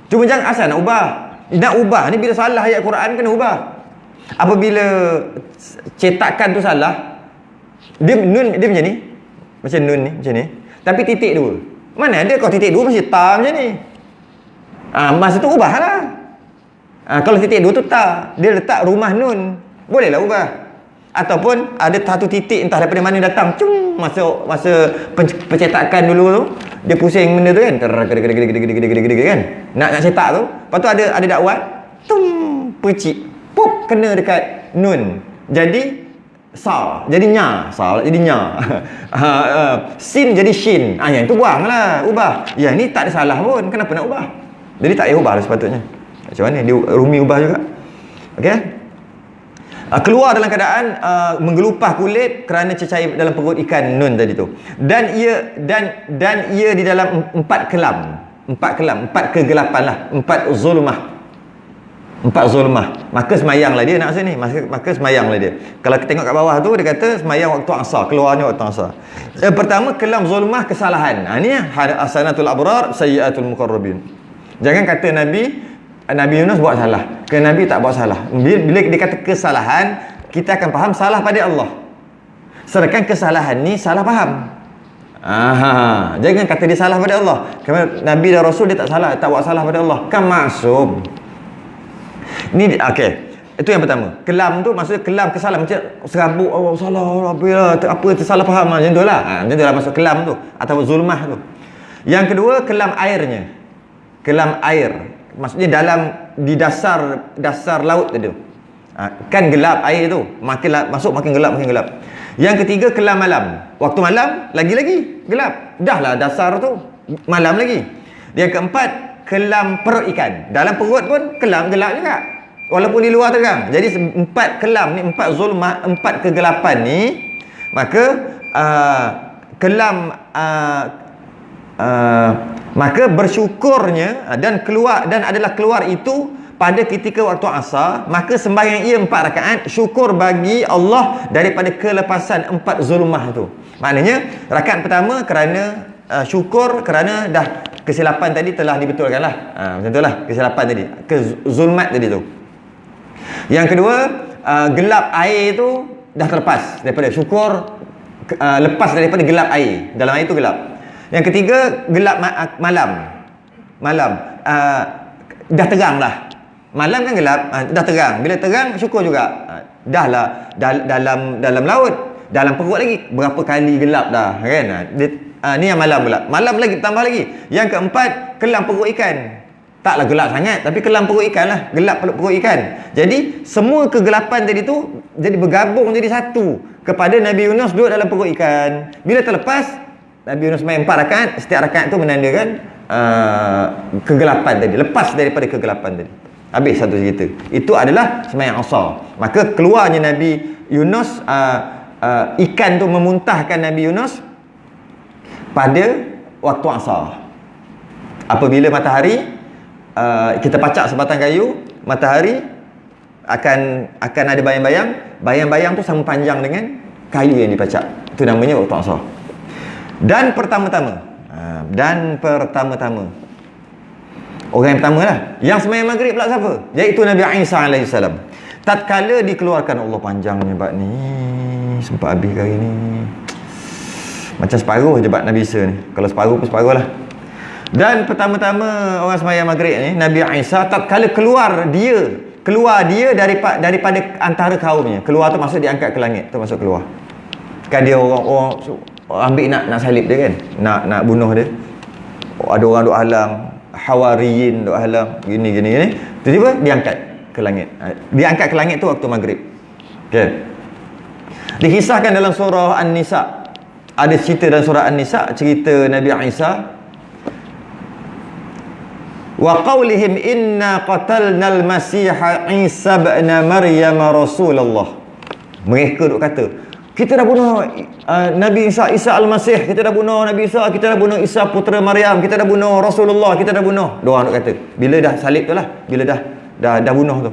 Cuma jangan asal nak ubah. Nak ubah ni bila salah ayat Quran kena ubah. Apabila cetakan tu salah, dia nun dia macam ni. Macam nun ni, macam ni. Tapi titik dua. Mana ada kau titik dua mesti ta macam ni. Masa tu ubahlah. Kalau titik dua tu ta, dia letak rumah nun. Bolehlah ubah. Ataupun ada satu titik entah daripada mana datang, masa pencetakan dulu tu, dia pusing benda tu kan. Kan. Nak cetak tu. Lepas tu ada dakwat, percik. Pop kena dekat nun. Jadi sa, jadi nya, jadi nya. Sin jadi shin. Yang itu buanglah, ubah. Yang ni tak ada salah pun, kenapa nak ubah? Jadi tak payah ubah lah sepatutnya. Macam mana? Dia Rumi ubah juga. Okey? Keluar dalam keadaan menggelupah kulit kerana cecair dalam perut ikan nun tadi tu. Dan ia di dalam empat kegelapan lah, empat zulmah. Maka semayanglah dia nak sini. Maka semayanglah dia. Kalau kita tengok kat bawah tu dia kata semayang waktu asar, keluarnya waktu asar. Yang pertama kelam zulmah, kesalahan. Ni hasanatul abrar sayyiatul muqarrabin. Jangan kata Nabi Yunus buat salah. Kerana Nabi tak buat salah. Bila dia kata kesalahan, kita akan faham salah pada Allah. Sedangkan kesalahan ni salah faham. Jangan kata dia salah pada Allah. Kerana Nabi dan Rasul dia tak salah, tak buat salah pada Allah. Kan maksum. Ni okey. Itu yang pertama. Kelam tu maksudnya kelam kesalahan, macam serabut Allah salah apa tersalah faham macam itulah. Macam itulah maksud kelam tu atau zulmah tu. Yang kedua, kelam airnya. Kelam air. Maksudnya di dasar laut tu. Kan gelap air tu. Makin gelap. Yang ketiga, kelam malam. Waktu malam lagi-lagi gelap. Dah lah dasar tu malam lagi. Yang keempat, kelam perut ikan. Dalam perut pun kelam gelap juga. Walaupun di luar terang. Jadi empat kelam ni, empat zulmat, empat kegelapan ni, maka kelam maka bersyukurnya dan adalah keluar itu pada ketika waktu asar, maka sembahyang ia 4 rakaat syukur bagi Allah daripada kelepasan 4 zulmah itu. Maknanya rakaat pertama kerana syukur kerana dah kesilapan tadi telah dibetulkan lah. Macam itulah kesilapan tadi, zulmat tadi tu. Yang kedua, gelap air tu dah terlepas daripada syukur, lepas daripada gelap air. Dalam air tu gelap. Yang ketiga, gelap malam. Dah terang lah. Malam kan gelap, dah terang. Bila terang, syukur juga. Dah lah dalam laut, dalam perut lagi berapa kali gelap dah kan. Ni yang malam pula. Malam lagi tambah lagi. Yang keempat, kelam perut ikan. Taklah gelap sangat, tapi kelam perut ikan lah. Gelap perut ikan. Jadi semua kegelapan tadi tu jadi bergabung jadi satu kepada Nabi Yunus duduk dalam perut ikan. Bila terlepas, Nabi Yunus main 4 rakaat. Setiap rakaat tu menandakan kegelapan tadi, lepas daripada kegelapan tadi. Habis satu cerita. Itu adalah sembahyang asar. Maka keluarnya Nabi Yunus, ikan tu memuntahkan Nabi Yunus pada waktu asar. Apabila matahari, kita pacak sebatang kayu, matahari akan ada bayang-bayang. Bayang-bayang tu sama panjang dengan kayu yang dipacak. Itu namanya waktu asar. Dan pertama-tama orang yang pertama lah yang sembahyang maghrib pula siapa? Iaitu Nabi Isa AS. Tatkala dikeluarkan Allah, panjangnya bab ni, sempat habis hari ni. Macam separuh je bab Nabi Isa ni. Kalau separuh pun separuh lah. Dan pertama-tama orang sembahyang maghrib ni, Nabi Isa tatkala keluar dia daripada antara kaumnya. Keluar tu maksud diangkat ke langit, tu maksud keluar. Kan dia orang ambil nak salib dia kan, nak bunuh dia. Ada orang duk halang, hawariyin duk halang, gini. Tiba-tiba diangkat ke langit. Diangkat ke langit tu waktu maghrib. Okay. Dikisahkan dalam surah An-Nisa. Ada cerita dalam surah An-Nisa, cerita Nabi Isa. Wa qawlihim inna qatalnal masiha Isa ibn Maryam Rasulullah. Mereka duk kata, kita dah bunuh Nabi Isa Al-Masih, kita dah bunuh Nabi Isa, kita dah bunuh Isa putera Maryam, kita dah bunuh Rasulullah, kita dah bunuh. Diorang nak kata bila dah salib tu lah, bila dah bunuh tu.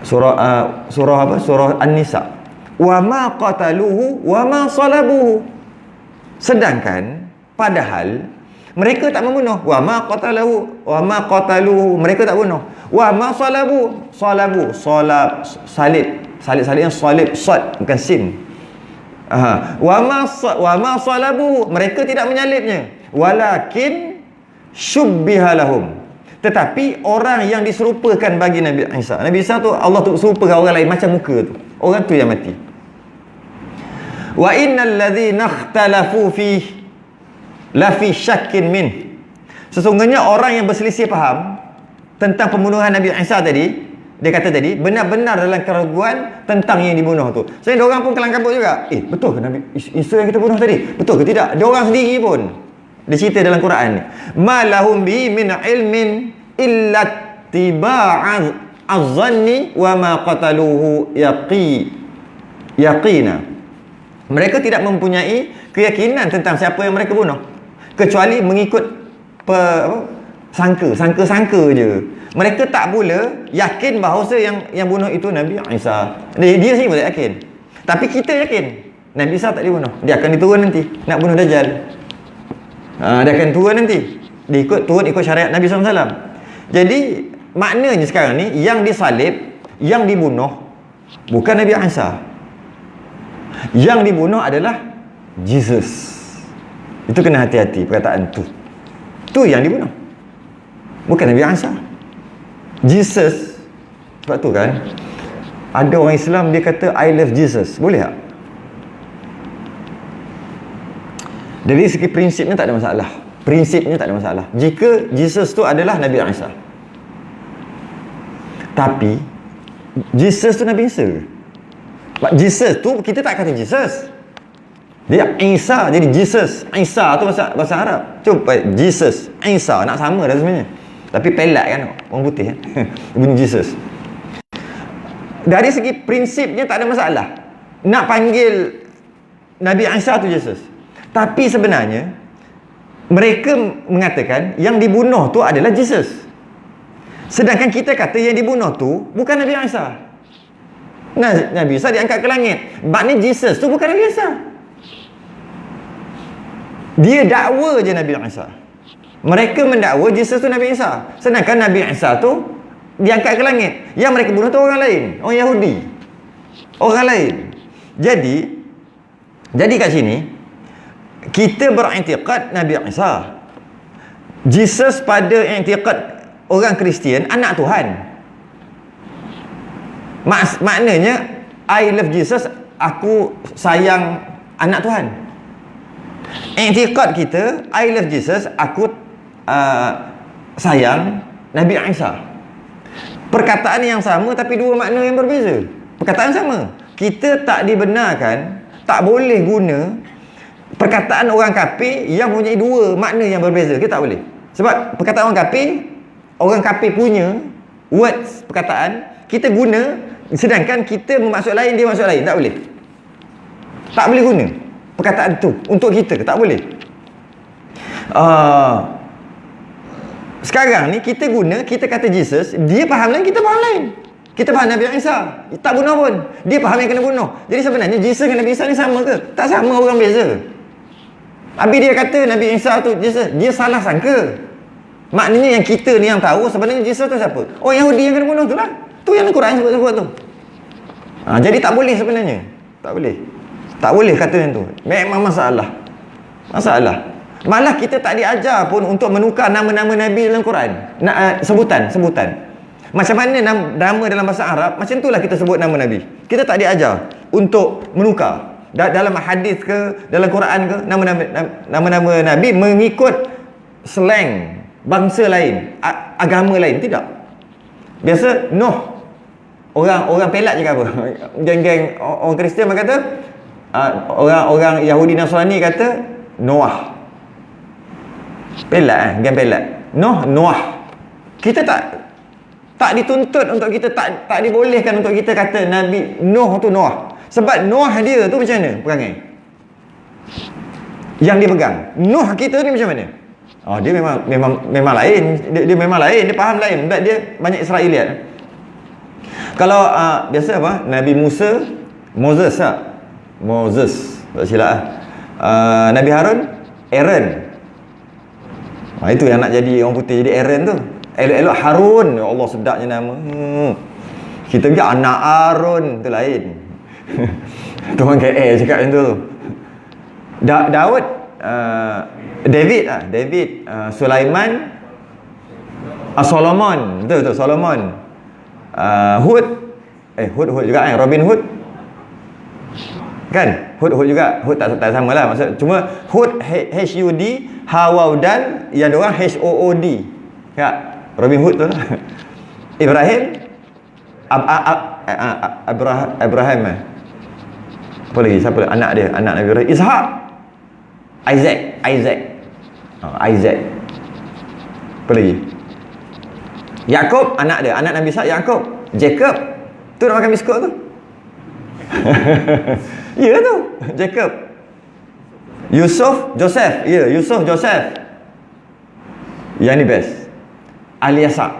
Surah apa? Surah An-Nisa. Wa ma qataluhu wa ma salabuhu. Sedangkan padahal mereka tak membunuh. Wa ma qataluhu, mereka tak bunuh. Wa ma salabu, salib yang salib, sad bukan sin. Wa ma salabu, mereka tidak menyalibnya. Walakin syubbiha lahum, tetapi orang yang diserupakan bagi Nabi Isa. Nabi Isa tu Allah tu serupakan orang lain macam muka tu. Orang tu yang mati. Wa innal ladzina ikhtalafu fihi la fi syakkin min. Sesungguhnya orang yang berselisih faham tentang pembunuhan Nabi Isa tadi, dia kata tadi benar-benar dalam keraguan tentang yang dibunuh tu. Sebenarnya diorang pun kelang kabut juga. Betul ke Nabi Isa yang kita bunuh tadi? Betul ke tidak? Diorang sendiri pun dia cerita dalam Quran ni, ma lahum bi min ilmin illa tiba'an az-zanni wa ma qataluhu yaqina. Mereka tidak mempunyai keyakinan tentang siapa yang mereka bunuh, kecuali mengikut sangka je. Mereka tak pula yakin bahawa yang bunuh itu Nabi Isa. Dia sendiri pun tak yakin. Tapi kita yakin Nabi Isa tak dibunuh. Dia akan diturun nanti nak bunuh Dajjal. Dia akan turun nanti. Turun ikut syariat Nabi SAW. Jadi maknanya sekarang ni yang disalib, yang dibunuh bukan Nabi Isa. Yang dibunuh adalah Jesus. Itu kena hati-hati perkataan tu. Tu yang dibunuh, bukan Nabi Isa. Jesus. Sebab tu kan ada orang Islam dia kata I love Jesus. Boleh tak? Dari segi prinsipnya tak ada masalah. Prinsipnya tak ada masalah jika Jesus tu adalah Nabi Isa. Tapi Jesus tu Nabi Isa. Jesus tu kita tak kata Jesus, dia Isa. Jadi Jesus, Isa tu bahasa Arab. Cuba Jesus, Isa nak sama dah sebenarnya. Tapi pelat kan orang putih kan. Bunyi Jesus. Dari segi prinsipnya tak ada masalah nak panggil Nabi Isa tu Jesus. Tapi sebenarnya mereka mengatakan yang dibunuh tu adalah Jesus. Sedangkan kita kata yang dibunuh tu bukan Nabi Isa. Nabi Isa diangkat ke langit. Maknanya Jesus tu bukan Nabi Isa. Dia dakwa je Nabi Isa. Mereka mendakwa Jesus tu Nabi Isa. Sedangkan Nabi Isa tu diangkat ke langit. Yang mereka bunuh tu orang lain, orang Yahudi, orang lain. Jadi kat sini kita beriktikad Nabi Isa. Jesus pada iktikad orang Kristian anak Tuhan. Maknanya I love Jesus, aku sayang anak Tuhan. Iktikad kita I love Jesus, aku sayang Nabi Isa. Perkataan yang sama tapi dua makna yang berbeza. Perkataan sama. Kita tak dibenarkan, tak boleh guna perkataan orang kafir yang mempunyai dua makna yang berbeza. Kita tak boleh. Sebab perkataan orang kafir punya words, perkataan kita guna, sedangkan kita bermaksud lain, dia maksud lain. Tak boleh. Tak boleh guna perkataan tu untuk kita. Tak boleh. Sekarang ni kita guna, kita kata Jesus, dia faham lain, kita faham lain. Kita faham Nabi Isa, tak bunuh pun, dia faham yang kena bunuh. Jadi sebenarnya Jesus dengan Nabi Isa ni sama ke? Tak sama, orang beza. Habis dia kata Nabi Isa tu Jesus, dia salah sangka. Maknanya yang kita ni yang tahu sebenarnya Jesus tu siapa? Oh, Yahudi yang kena bunuh tu lah. Tu yang Al-Quran sebut-sebut tu. Jadi tak boleh sebenarnya. Tak boleh. Tak boleh kata yang tu. Memang masalah. Malah kita tak diajar pun untuk menukar nama-nama Nabi dalam Quran. Sebutan. Macam mana nama dalam bahasa Arab, macam itulah kita sebut nama Nabi. Kita tak diajar untuk menukar. Dalam hadis ke, dalam Quran ke, nama-nama Nabi mengikut slang bangsa lain, agama lain. Tidak. Biasa Nuh. Orang pelat je apa? Geng-geng orang Kristian kata, orang Yahudi Nasrani kata Noah. Pelat geng pelat. Noah. Kita tak dituntut untuk kita, tak dibolehkan untuk kita kata Nabi Nuh tu Noah. Sebab Noah dia tu macam mana perangai yang dia pegang. Nuh kita ni macam mana? Dia memang lain. Dia memang lain, dia faham lain. Sebab dia banyak Israeliat. Kalau biasa apa? Nabi Moses tak silap Nabi Harun, Aaron. Itu yang nak jadi orang putih, jadi Aaron tu. Elok-elok Harun. Ya Allah, sedapnya nama. Kita pergi anak Harun tu lain. Tu orang KL cakap macam tu. Daud, David, Sulaiman, Solomon. Betul Solomon. Hud juga kan, Robin Hood kan, Hud juga. Hud tak sama lah maksud, cuma Hud HUD, Hawaudan, yang dia orang HOOD ya, Robin Hood tu lah. Ibrahim, Abraham apa lagi, siapa lagi? Anak Nabi Ibrahim, Ishak, Isaac apa lagi, Yakub, anak Nabi Ishak, Yakub. Jacob tu nak makan biskut tu. Ya tu, Jacob. Yusuf, Joseph. Yang ni best. Elisha.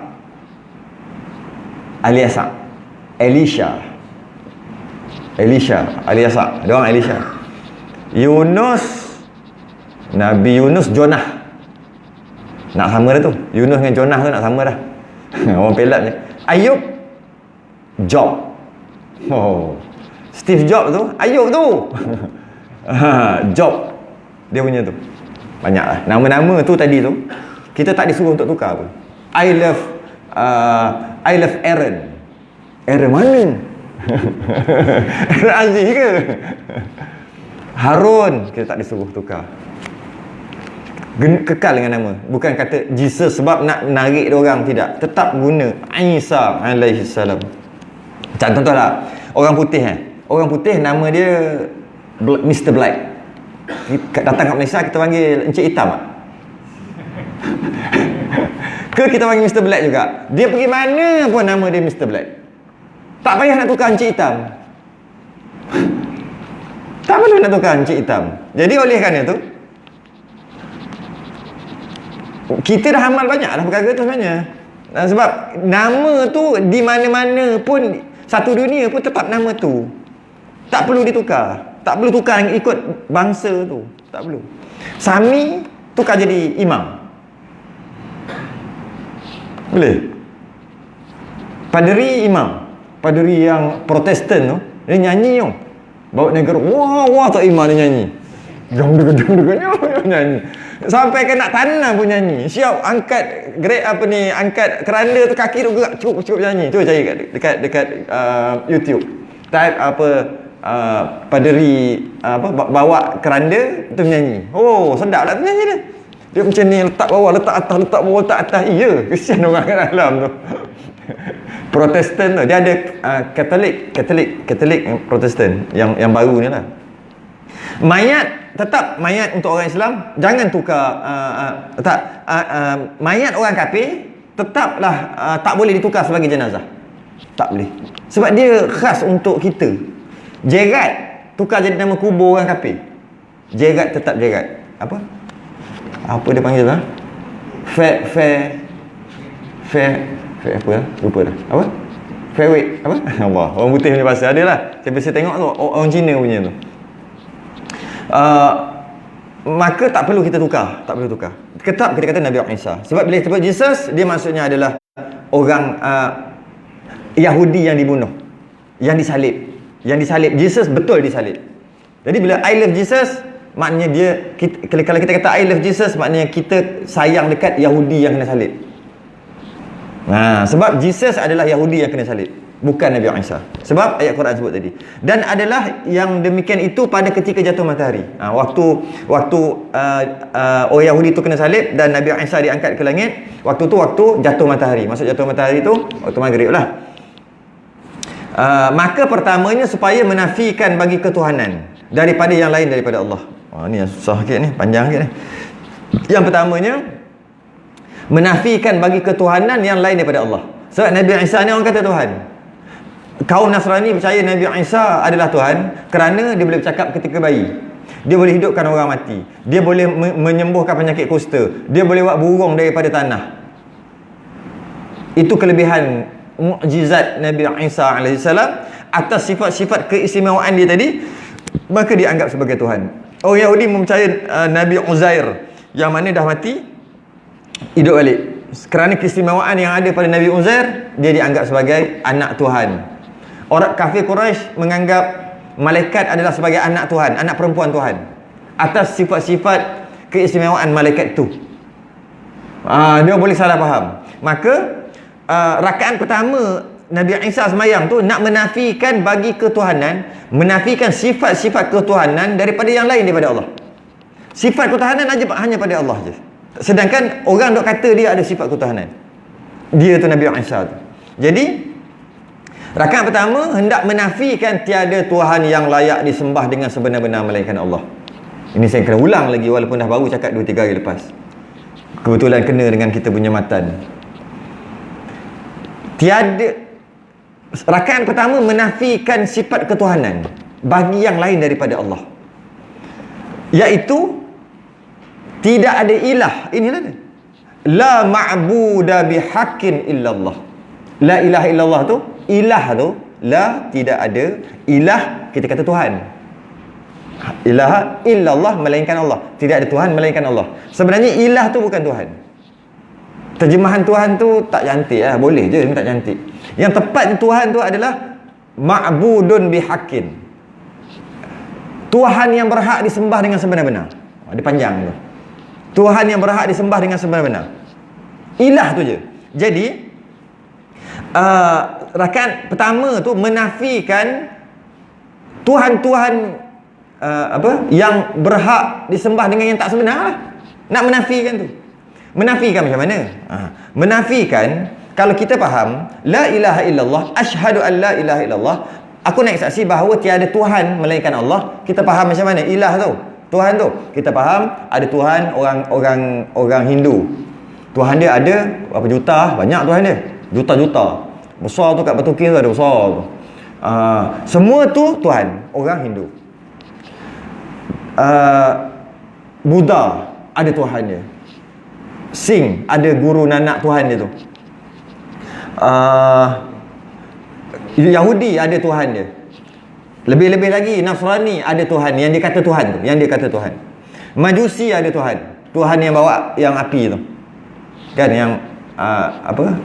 Dia orang Elisha. Yunus, Nabi Yunus, Jonah. Nak sama dah tu. Yunus dengan Jonah tu nak sama dah. Orang pelat je. Ayub, Job. Steve Jobs tu, Ayub tu. Job. Dia punya tu. Banyaklah. Nama-nama tu tadi tu kita tak disuruh untuk tukar pun. I love Aaron. Aaron mana? Aaron Aziz ke? Harun kita tak disuruh tukar. Kekal dengan nama. Bukan kata Jesus sebab nak menarik dia orang, tidak. Tetap guna Isa alaihi salam. Contohlah orang putih Orang putih nama dia Mr. Black. Datang kat Malaysia kita panggil Encik Hitam tak? Ke kita panggil Mr. Black juga. Dia pergi mana pun nama dia Mr. Black. Tak payah nak tukar Encik Hitam. Tak perlu nak tukar Encik Hitam. Jadi oleh kerana tu kita dah amal banyak dah perkara tu sebenarnya. Sebab nama tu di mana-mana pun, satu dunia pun tetap nama tu. Tak perlu ditukar. Tak perlu tukar ikut bangsa tu. Tak perlu. Sami tukar jadi imam. Boleh. Paderi imam. Paderi yang Protestan tu, dia nyanyi tu. Bawa negara, wah tak imam dia nyanyi. Nyanyi. Sampai ke nak tanam pun nyanyi. Siap angkat angkat keranda tu, kaki tu gerak cukup nyanyi. Tu cari dekat YouTube. Type paderi bawa keranda tu menyanyi. Oh, sedap lah tu nyanyi dia. Dia macam ni, letak bawah, letak atas, letak bawah, letak atas. Iya, kesian orang kat dalam tu. Protestan tu, dia ada Katolik Protestan yang baru ni lah. Tetap mayat untuk orang Islam jangan tukar. Mayat orang kafir tetaplah tak boleh ditukar sebagai jenazah. Tak boleh. Sebab dia khas untuk kita. Jerat tukar jadi nama kubur orang kafir. Jerat tetap jerat. Apa dia panggil lah? Fair apa lah? Lupa dah. Apa? Fairway. Apa? Allah. Orang putih punya bahasa. Adalah. Saya biasa tengok tu. Orang Cina punya tu. Maka tak perlu kita tukar. Tak perlu tukar. Tetap kita kata Nabi Isa. Sebab bila kita sebut Jesus, dia maksudnya adalah orang Yahudi yang dibunuh, yang disalib. Jesus betul disalib. Jadi bila I love Jesus, maknanya kalau kita kata I love Jesus, maknanya kita sayang dekat Yahudi yang kena salib. Sebab Jesus adalah Yahudi yang kena salib, bukan Nabi Isa. Sebab ayat Quran sebut tadi. Dan adalah yang demikian itu pada ketika jatuh matahari. Waktu orang Yahudi tu kena salib dan Nabi Isa diangkat ke langit, waktu jatuh matahari. Maksud jatuh matahari tu waktu maghrib lah. Maka pertamanya supaya menafikan bagi ketuhanan daripada yang lain daripada Allah. Ni yang susah sikit ni, panjang sikit ni. Yang pertamanya menafikan bagi ketuhanan yang lain daripada Allah. Sebab Nabi Isa ni orang kata Tuhan. Kaum Nasrani percaya Nabi Isa adalah Tuhan kerana dia boleh bercakap ketika bayi. Dia boleh hidupkan orang mati. Dia boleh menyembuhkan penyakit kusta. Dia boleh buat burung daripada tanah. Itu kelebihan mukjizat Nabi Isa alaihissalam. Atas sifat-sifat keistimewaan dia tadi, maka dianggap sebagai Tuhan. Orang Yahudi mempercayai Nabi Uzair yang mana dah mati, hidup balik. Kerana keistimewaan yang ada pada Nabi Uzair, dia dianggap sebagai anak Tuhan. Orang kafir Quraisy menganggap malaikat adalah sebagai anak Tuhan, anak perempuan Tuhan, atas sifat-sifat keistimewaan malaikat tu. Dia boleh salah faham. Maka rakaat pertama Nabi Isa semayang tu nak menafikan bagi ketuhanan, menafikan sifat-sifat ketuhanan daripada yang lain daripada Allah. Sifat ketuhanan hanya pada Allah je. Sedangkan orang dok kata dia ada sifat ketuhanan. Dia tu Nabi Isa tu. Jadi rakaat pertama hendak menafikan tiada Tuhan yang layak disembah dengan sebenar-benar melainkan Allah. Ini saya kena ulang lagi walaupun dah baru cakap 2-3 hari lepas. Kebetulan kena dengan kita punya matan. Rakaat pertama menafikan sifat ketuhanan bagi yang lain daripada Allah. Iaitu tidak ada ilah. Inilah dia. La ma'buda bihaqqin illallah. La ilaha illallah tu, ilah tu, la tidak ada, ilah kita kata Tuhan. Ilaha illallah melainkan Allah. Tidak ada Tuhan melainkan Allah. Sebenarnya ilah tu bukan Tuhan. Terjemahan Tuhan tu tak cantik lah. Boleh je, tak cantik. Yang tepat Tuhan tu adalah ma'budun bihaqqin. Tuhan yang berhak disembah dengan sebenar-benar. Dia panjang tu. Tuhan yang berhak disembah dengan sebenar-benar. Ilah tu je. Jadi rakaat pertama tu menafikan Tuhan-Tuhan yang berhak disembah dengan yang tak sebenar lah. Nak menafikan tu. Menafikan macam mana? Menafikan, kalau kita faham la ilaha illallah, asyhadu an la ilaha illallah, aku naik saksi bahawa tiada Tuhan melainkan Allah. Kita faham macam mana ilah tu, Tuhan tu. Kita faham ada Tuhan orang Hindu. Tuhan dia ada berapa juta, banyak Tuhan dia. Juta-juta. Besar tu kat Batu Kir tu ada besar tu. Semua tu Tuhan orang Hindu. Buddha ada Tuhan dia. Singh ada guru nanak Tuhan dia tu. Yahudi ada Tuhan dia. Lebih-lebih lagi Nasrani ada Tuhan yang dia kata Tuhan tu, yang dia kata Tuhan. Majusi ada Tuhan, Tuhan yang bawa yang api tu. Kan yang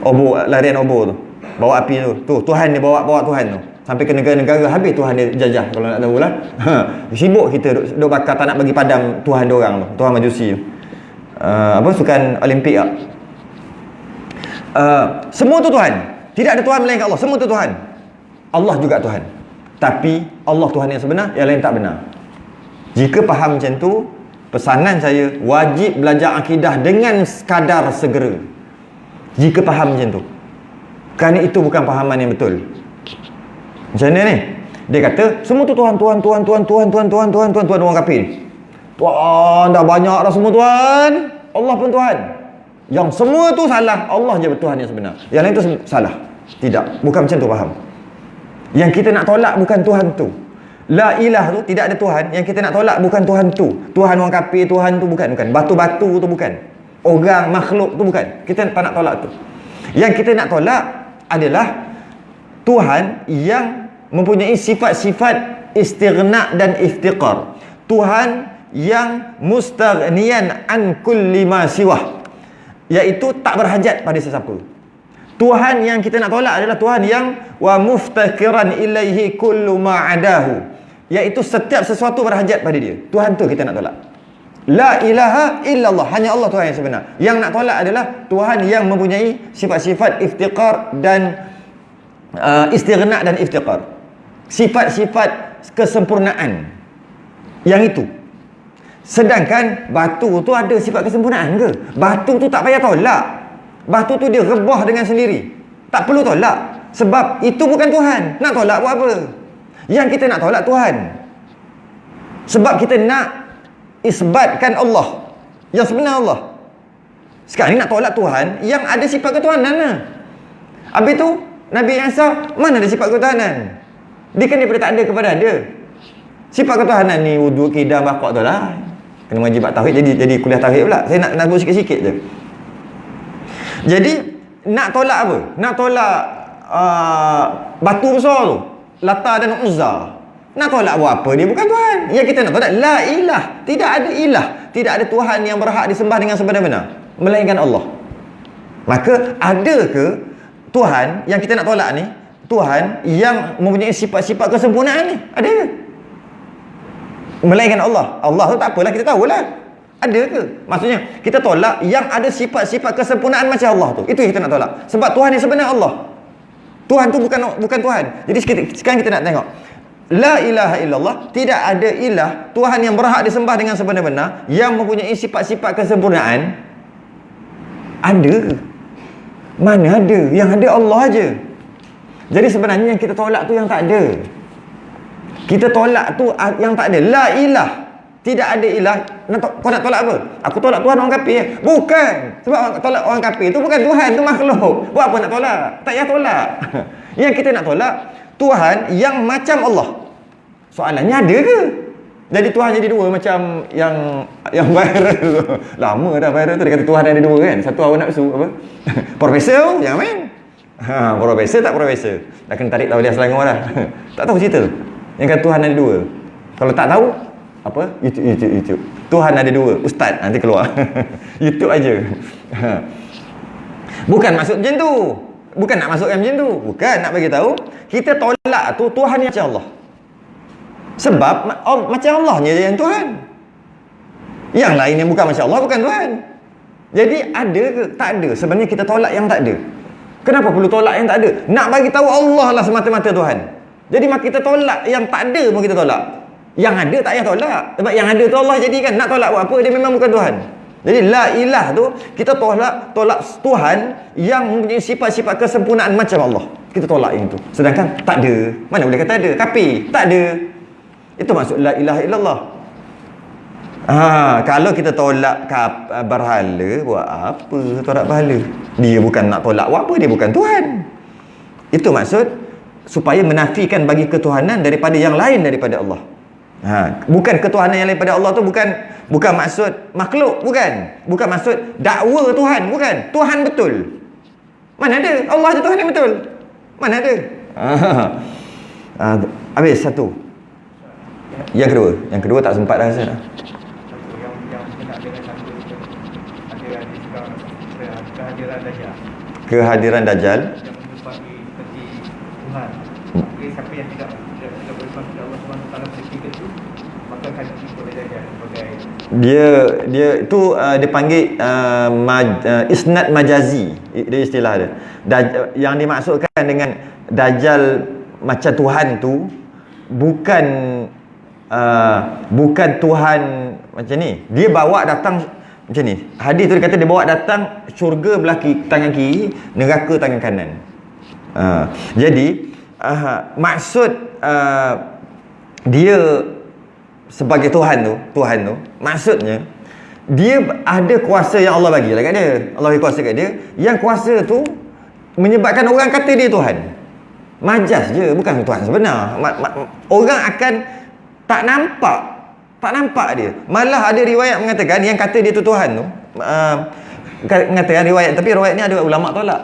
obor, larian obor tu. Bawa api tu. Tu Tuhan dia bawa Tuhan tu. Sampai ke negara-negara habis Tuhan dia jajah kalau nak tahu lah. Sibuk kita duk bakar tak nak bagi padam Tuhan dia orang tu, Tuhan Majusi tu. Sukan Olimpik tak? Semua tu Tuhan. Tidak ada Tuhan melainkan Allah. Semua tu Tuhan. Allah juga Tuhan. Tapi Allah Tuhan yang sebenar, yang lain tak benar. Jika faham macam tu, pesanan saya wajib belajar akidah dengan sekadar segera. Jika faham macam tu. Kerana itu bukan fahaman yang betul. Macam mana ni? Dia kata semua tu Tuhan orang kafir. Tuhan dah banyak dah semua Tuhan. Allah pun Tuhan. Yang semua tu salah. Allah je Tuhan yang sebenar. Yang lain tu salah. Tidak. Bukan macam tu faham. Yang kita nak tolak bukan Tuhan tu. La ilah tu tidak ada Tuhan. Yang kita nak tolak bukan Tuhan tu. Tuhan orang kafir, Tuhan tu bukan. Batu-batu tu bukan. Orang makhluk tu bukan. Kita tak nak tolak tu. Yang kita nak tolak adalah Tuhan yang mempunyai sifat-sifat istighna dan iftiqar. Tuhan yang mustaghniyan an kulli ma siwah, iaitu tak berhajat pada sesiapa. Tuhan yang kita nak tolak adalah Tuhan yang wa muftakiran ilaihi kullu ma adahu, iaitu setiap sesuatu berhajat pada dia. Tuhan tu kita nak tolak. La ilaha illallah, hanya Allah Tuhan yang sebenar. Yang nak tolak adalah Tuhan yang mempunyai sifat-sifat iftiqar dan istighna dan iftiqar. Sifat-sifat kesempurnaan. Yang itu. Sedangkan batu tu ada sifat kesempurnaan ke? Batu tu tak payah tolak. Batu tu dia rebah dengan sendiri. Tak perlu tolak. Sebab itu bukan Tuhan. Nak tolak buat apa? Yang kita nak tolak Tuhan. Sebab kita nak isbatkan Allah yang sebenar Allah. Sekarang ni nak tolak Tuhan yang ada sifat ketuhanan lah. Habis tu Nabi Isa mana ada sifat ketuhanan? Dia kan daripada tak ada kepada ada. Sifat ketuhanan ni wuduk, kidam, bakok tu lah. Kena mengaji bab tauhid, jadi kuliah tauhid pula. Saya nak buat sikit-sikit je. Jadi nak tolak apa? Nak tolak batu besar tu, Lata dan Uzza. Nak tolak buat apa? Dia bukan Tuhan. Yang kita nak tolak la ilah. Tidak ada ilah. Tidak ada Tuhan yang berhak disembah dengan sebenar-benar melainkan Allah. Maka ada ke Tuhan yang kita nak tolak ni, Tuhan yang mempunyai sifat-sifat kesempurnaan ni? Ada ke? Melainkan Allah. Allah tu tak apalah, kita tahulah. Ada ke? Maksudnya kita tolak yang ada sifat-sifat kesempurnaan macam Allah tu. Itu yang kita nak tolak. Sebab Tuhan yang sebenar Allah. Tuhan tu bukan Tuhan. Jadi sekarang kita nak tengok. La ilaha illallah, tidak ada ilah Tuhan yang berhak disembah dengan sebenar-benar, yang mempunyai sifat-sifat kesempurnaan. Ada? Mana ada? Yang ada Allah aja. Jadi sebenarnya yang kita tolak tu yang tak ada. Kita tolak tu yang tak ada. La ilah, tidak ada ilah. Kau nak tolak apa? Aku tolak Tuhan orang kafir. Bukan. Sebab tolak orang kafir tu bukan Tuhan, tu makhluk. Buat apa nak tolak? Tak payah tolak. Yang kita nak tolak Tuhan yang macam Allah. Soalannya ada ke? Jadi Tuhan jadi dua macam yang viral tu. Lama dah viral tu dia kata Tuhan ada dua kan. Satu hawa nafsu apa? Profesor jangan main. Profesor tak profesor. Dah kena tarik tauliah Selangor dah. Tak tahu cerita tu. Yang kata Tuhan ada dua. Kalau tak tahu apa? YouTube. Tuhan ada dua. Ustaz nanti keluar. YouTube aja. Bukan maksud macam tu. Bukan nak masukkan macam tu. Bukan nak bagi tahu kita tolak tu Tuhan yang macam Allah. Sebab macam Allahnya yang Tuhan. Yang lain yang bukan Masya Allah bukan Tuhan. Jadi ada ke? Tak ada. Sebenarnya kita tolak yang tak ada. Kenapa perlu tolak yang tak ada? Nak bagi tahu Allah lah semata-mata Tuhan. Jadi mak kita tolak yang tak ada pun kita tolak. Yang ada tak payah tolak. Sebab yang ada tu Allah jadikan. Nak tolak buat apa? Dia memang bukan Tuhan. Jadi la ilah tu kita tolak Tuhan yang mempunyai sifat-sifat kesempurnaan macam Allah. Kita tolak yang tu. Sedangkan tak ada. Mana boleh kata ada? Kafir. Tak ada. Itu maksud la ilaha illallah. Kalau kita tolak berhala, buat apa tolak berhala? Dia bukan nak tolak buat apa, dia bukan Tuhan. Itu maksud supaya menafikan bagi ketuhanan daripada yang lain daripada Allah. Bukan ketuhanan yang lain daripada Allah tu bukan maksud makhluk, bukan maksud dakwa Tuhan, bukan. Tuhan betul. Mana ada? Allah je Tuhan yang betul. Mana ada? Habis satu. Yang kedua tak sempat dah rasa. Kehadiran Dajjal yang menyerupai seperti Tuhan. Jadi siapa yang tidak beriman kepada Allah Subhanahu Wa Taala ketika itu, maka akan diikut Dajjal sebagai dia itu dia panggil isnad majazi, dia istilah dia. Yang dimaksudkan dengan Dajjal macam Tuhan tu bukan Tuhan macam ni. Dia bawa datang macam ni. Hadis tu dia kata dia bawa datang syurga belah tangan kiri, neraka tangan kanan. Jadi maksud dia sebagai Tuhan tu maksudnya dia ada kuasa yang Allah bagi lah kat dia. Allah bagi kuasa kat dia. Yang kuasa tu menyebabkan orang kata dia Tuhan. Majas je, bukan Tuhan sebenar. Orang akan tak nampak dia. Malah ada riwayat mengatakan yang kata dia tu Tuhan tu mengatakan riwayat, tapi riwayat ni ada ulama tolak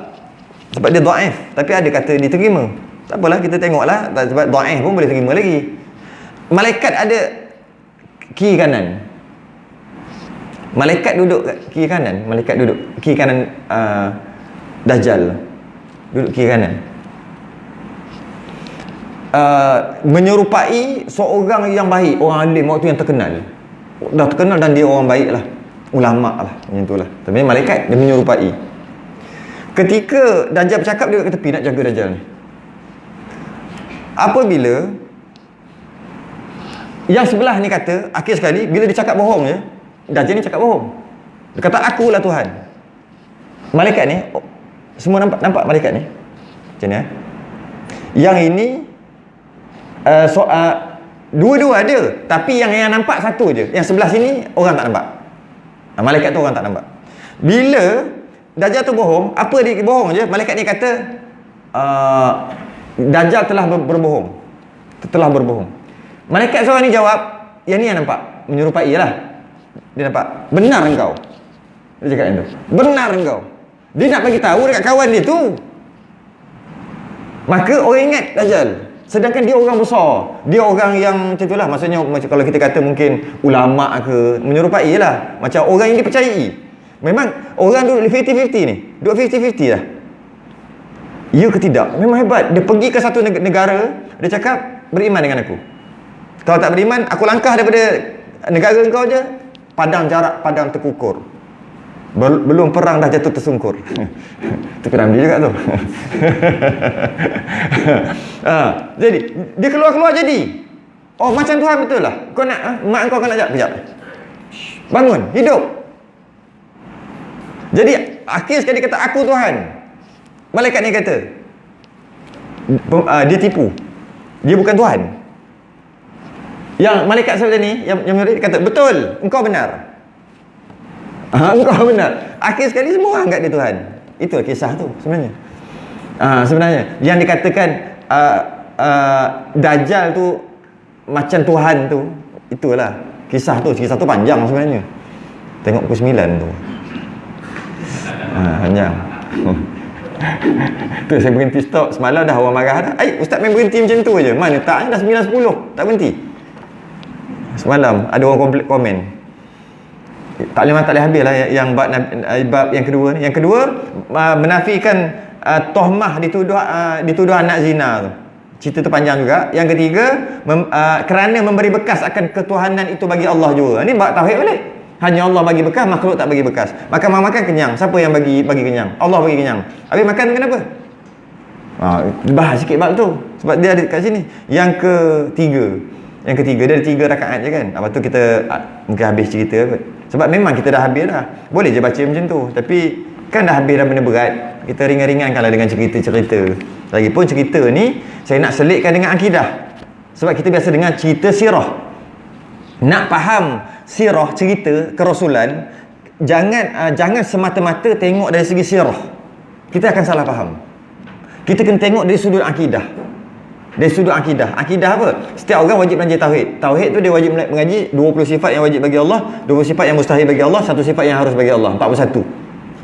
sebab dia dhaif, tapi ada kata diterima. Tak apalah, kita tengoklah, sebab dhaif pun boleh terima lagi. Malaikat ada kiri kanan. Malaikat duduk kat kiri kanan. Malaikat duduk kiri kanan Dajjal. Duduk kiri kanan. Menyerupai seorang yang baik, orang alim waktu yang terkenal. Dah terkenal dan dia orang baik lah, ulama lah, macam tu lah. Tapi malaikat dia menyerupai. Ketika Dajjal bercakap, dia kat tepi nak jaga Dajjal ni. Apabila yang sebelah ni kata, akhir sekali bila dia cakap bohong je, Dajjal ni cakap bohong. Dia kata akulah Tuhan. Malaikat ni semua nampak malaikat ni macam ni. Yang ini dua-dua ada, tapi yang nampak satu je. Yang sebelah sini orang tak nampak. Malaikat tu orang tak nampak. Bila Dajjal tu bohong, apa dia bohong je, malaikat ni kata Dajjal telah berbohong. Telah berbohong. Malaikat seorang ni jawab, yang ni yang nampak, menyerupai lah. Dia nampak, benar engkau. Dia cakap macam tu. Benar engkau. Dia nak bagi tahu dekat kawan dia tu. Maka orang ingat Dajjal. Sedangkan dia orang besar. Dia orang yang macam tu lah. Maksudnya macam kalau kita kata mungkin ulama ke, menyerupai lah. Macam orang yang dipercayai. Memang orang duduk 50-50 ni. Duduk 50-50 lah. Ya ke tidak? Memang hebat. Dia pergi ke satu negara, dia cakap, beriman dengan aku. Kalau tak beriman, aku langkah daripada negara engkau je, padang jarak, padang terkukur. Belum perang dah jatuh tersungkur. Tapi Ramli juga tu. Jadi dia keluar jadi. Oh, macam Tuhan betul lah. Kau nak mak kau nak kejap. Bangun, hidup. Jadi akhir sekali kata aku Tuhan. Malaikat ni kata dia tipu. Dia bukan Tuhan. Yang malaikat sebelah ni yang murid kata betul, engkau benar. Engkau benar. Akhir sekali semua orang anggap dia Tuhan. Itu kisah tu sebenarnya. Sebenarnya yang dikatakan Dajjal tu macam Tuhan tu, itulah kisah tu panjang sebenarnya. Tengok pukul 9 tu. Panjang. Tu saya berhenti stop. Semalam dah orang marah dah. Ustaz main berhenti macam tu je. Mana tak, dah 9.10 tak berhenti. Semalam ada orang komen. Tak boleh habis lah yang bab yang kedua ni. Yang kedua menafikan tohmah dituduh anak zina tu. Cerita tu panjang juga. Yang ketiga kerana memberi bekas akan ketuhanan itu bagi Allah juga. Ni bab tauhid balik. Hanya Allah bagi bekas, makhluk tak bagi bekas. Makan kenyang. Siapa yang bagi kenyang? Allah bagi kenyang. Habis makan kenapa? Bahas sikit bab tu. Sebab dia ada kat sini. Yang ketiga dia ada 3 rakaat je kan. Lepas tu kita mungkin habis cerita kot. Sebab memang kita dah habis dah. Boleh je baca macam tu. Tapi kan dah habis dah benda berat. Kita ringan-ringankanlah dengan cerita-cerita. Lagipun cerita ni saya nak selitkan dengan akidah. Sebab kita biasa dengar cerita sirah. Nak faham sirah, cerita kerasulan, jangan semata-mata tengok dari segi sirah. Kita akan salah faham. Kita kena tengok dari sudut akidah. Dari sudut akidah. Akidah apa? Setiap orang wajib belajar tauhid. Tauhid tu dia wajib mengaji 20 sifat yang wajib bagi Allah, 20 sifat yang mustahil bagi Allah, 1 sifat yang harus bagi Allah. 41.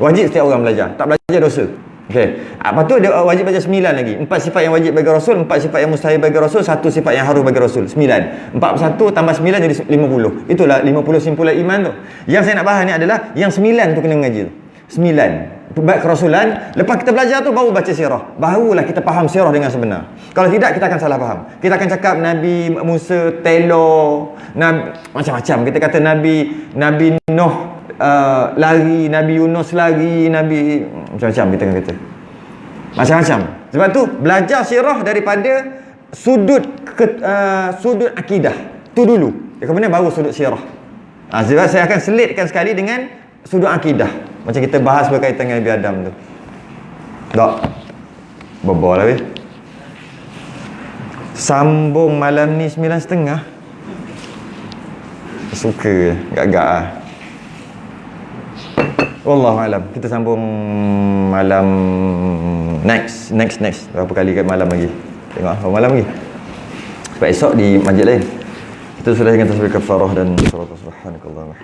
Wajib setiap orang belajar. Tak belajar dosa. Okey. Lepas tu dia wajib belajar 9 lagi. 4 sifat yang wajib bagi Rasul, 4 sifat yang mustahil bagi Rasul, 1 sifat yang harus bagi Rasul. 9. 41 tambah 9 jadi 50. Itulah 50 simpulan iman tu. Yang saya nak bahas ni adalah yang 9 tu kena mengaji tu. 9. Bab kerasulan, lepas kita belajar tu baru baca sirah. Barulah kita faham sirah dengan sebenar. Kalau tidak kita akan salah faham. Kita akan cakap Nabi Musa telur, macam-macam. Kita kata Nabi Nuh lari, Nabi Yunus lari, Nabi macam-macam kita akan kata. Macam-macam. Sebab tu belajar sirah daripada sudut akidah. Tu dulu. Kemudian baru sudut sirah. Sebab saya akan selitkan sekali dengan sudut akidah. Macam kita bahas berkaitan dengan Nabi Adam tu. Tak. Bobol lah weh. Sambung malam ni 9.30. Suka gagak lah. Wallahualam. Kita sambung malam next. Berapa kali kat malam lagi. Tengok berapa malam lagi. Sebab esok di masjid lain. Kita sudah dengan tasbih kafarah dan salat subhanakallahumma.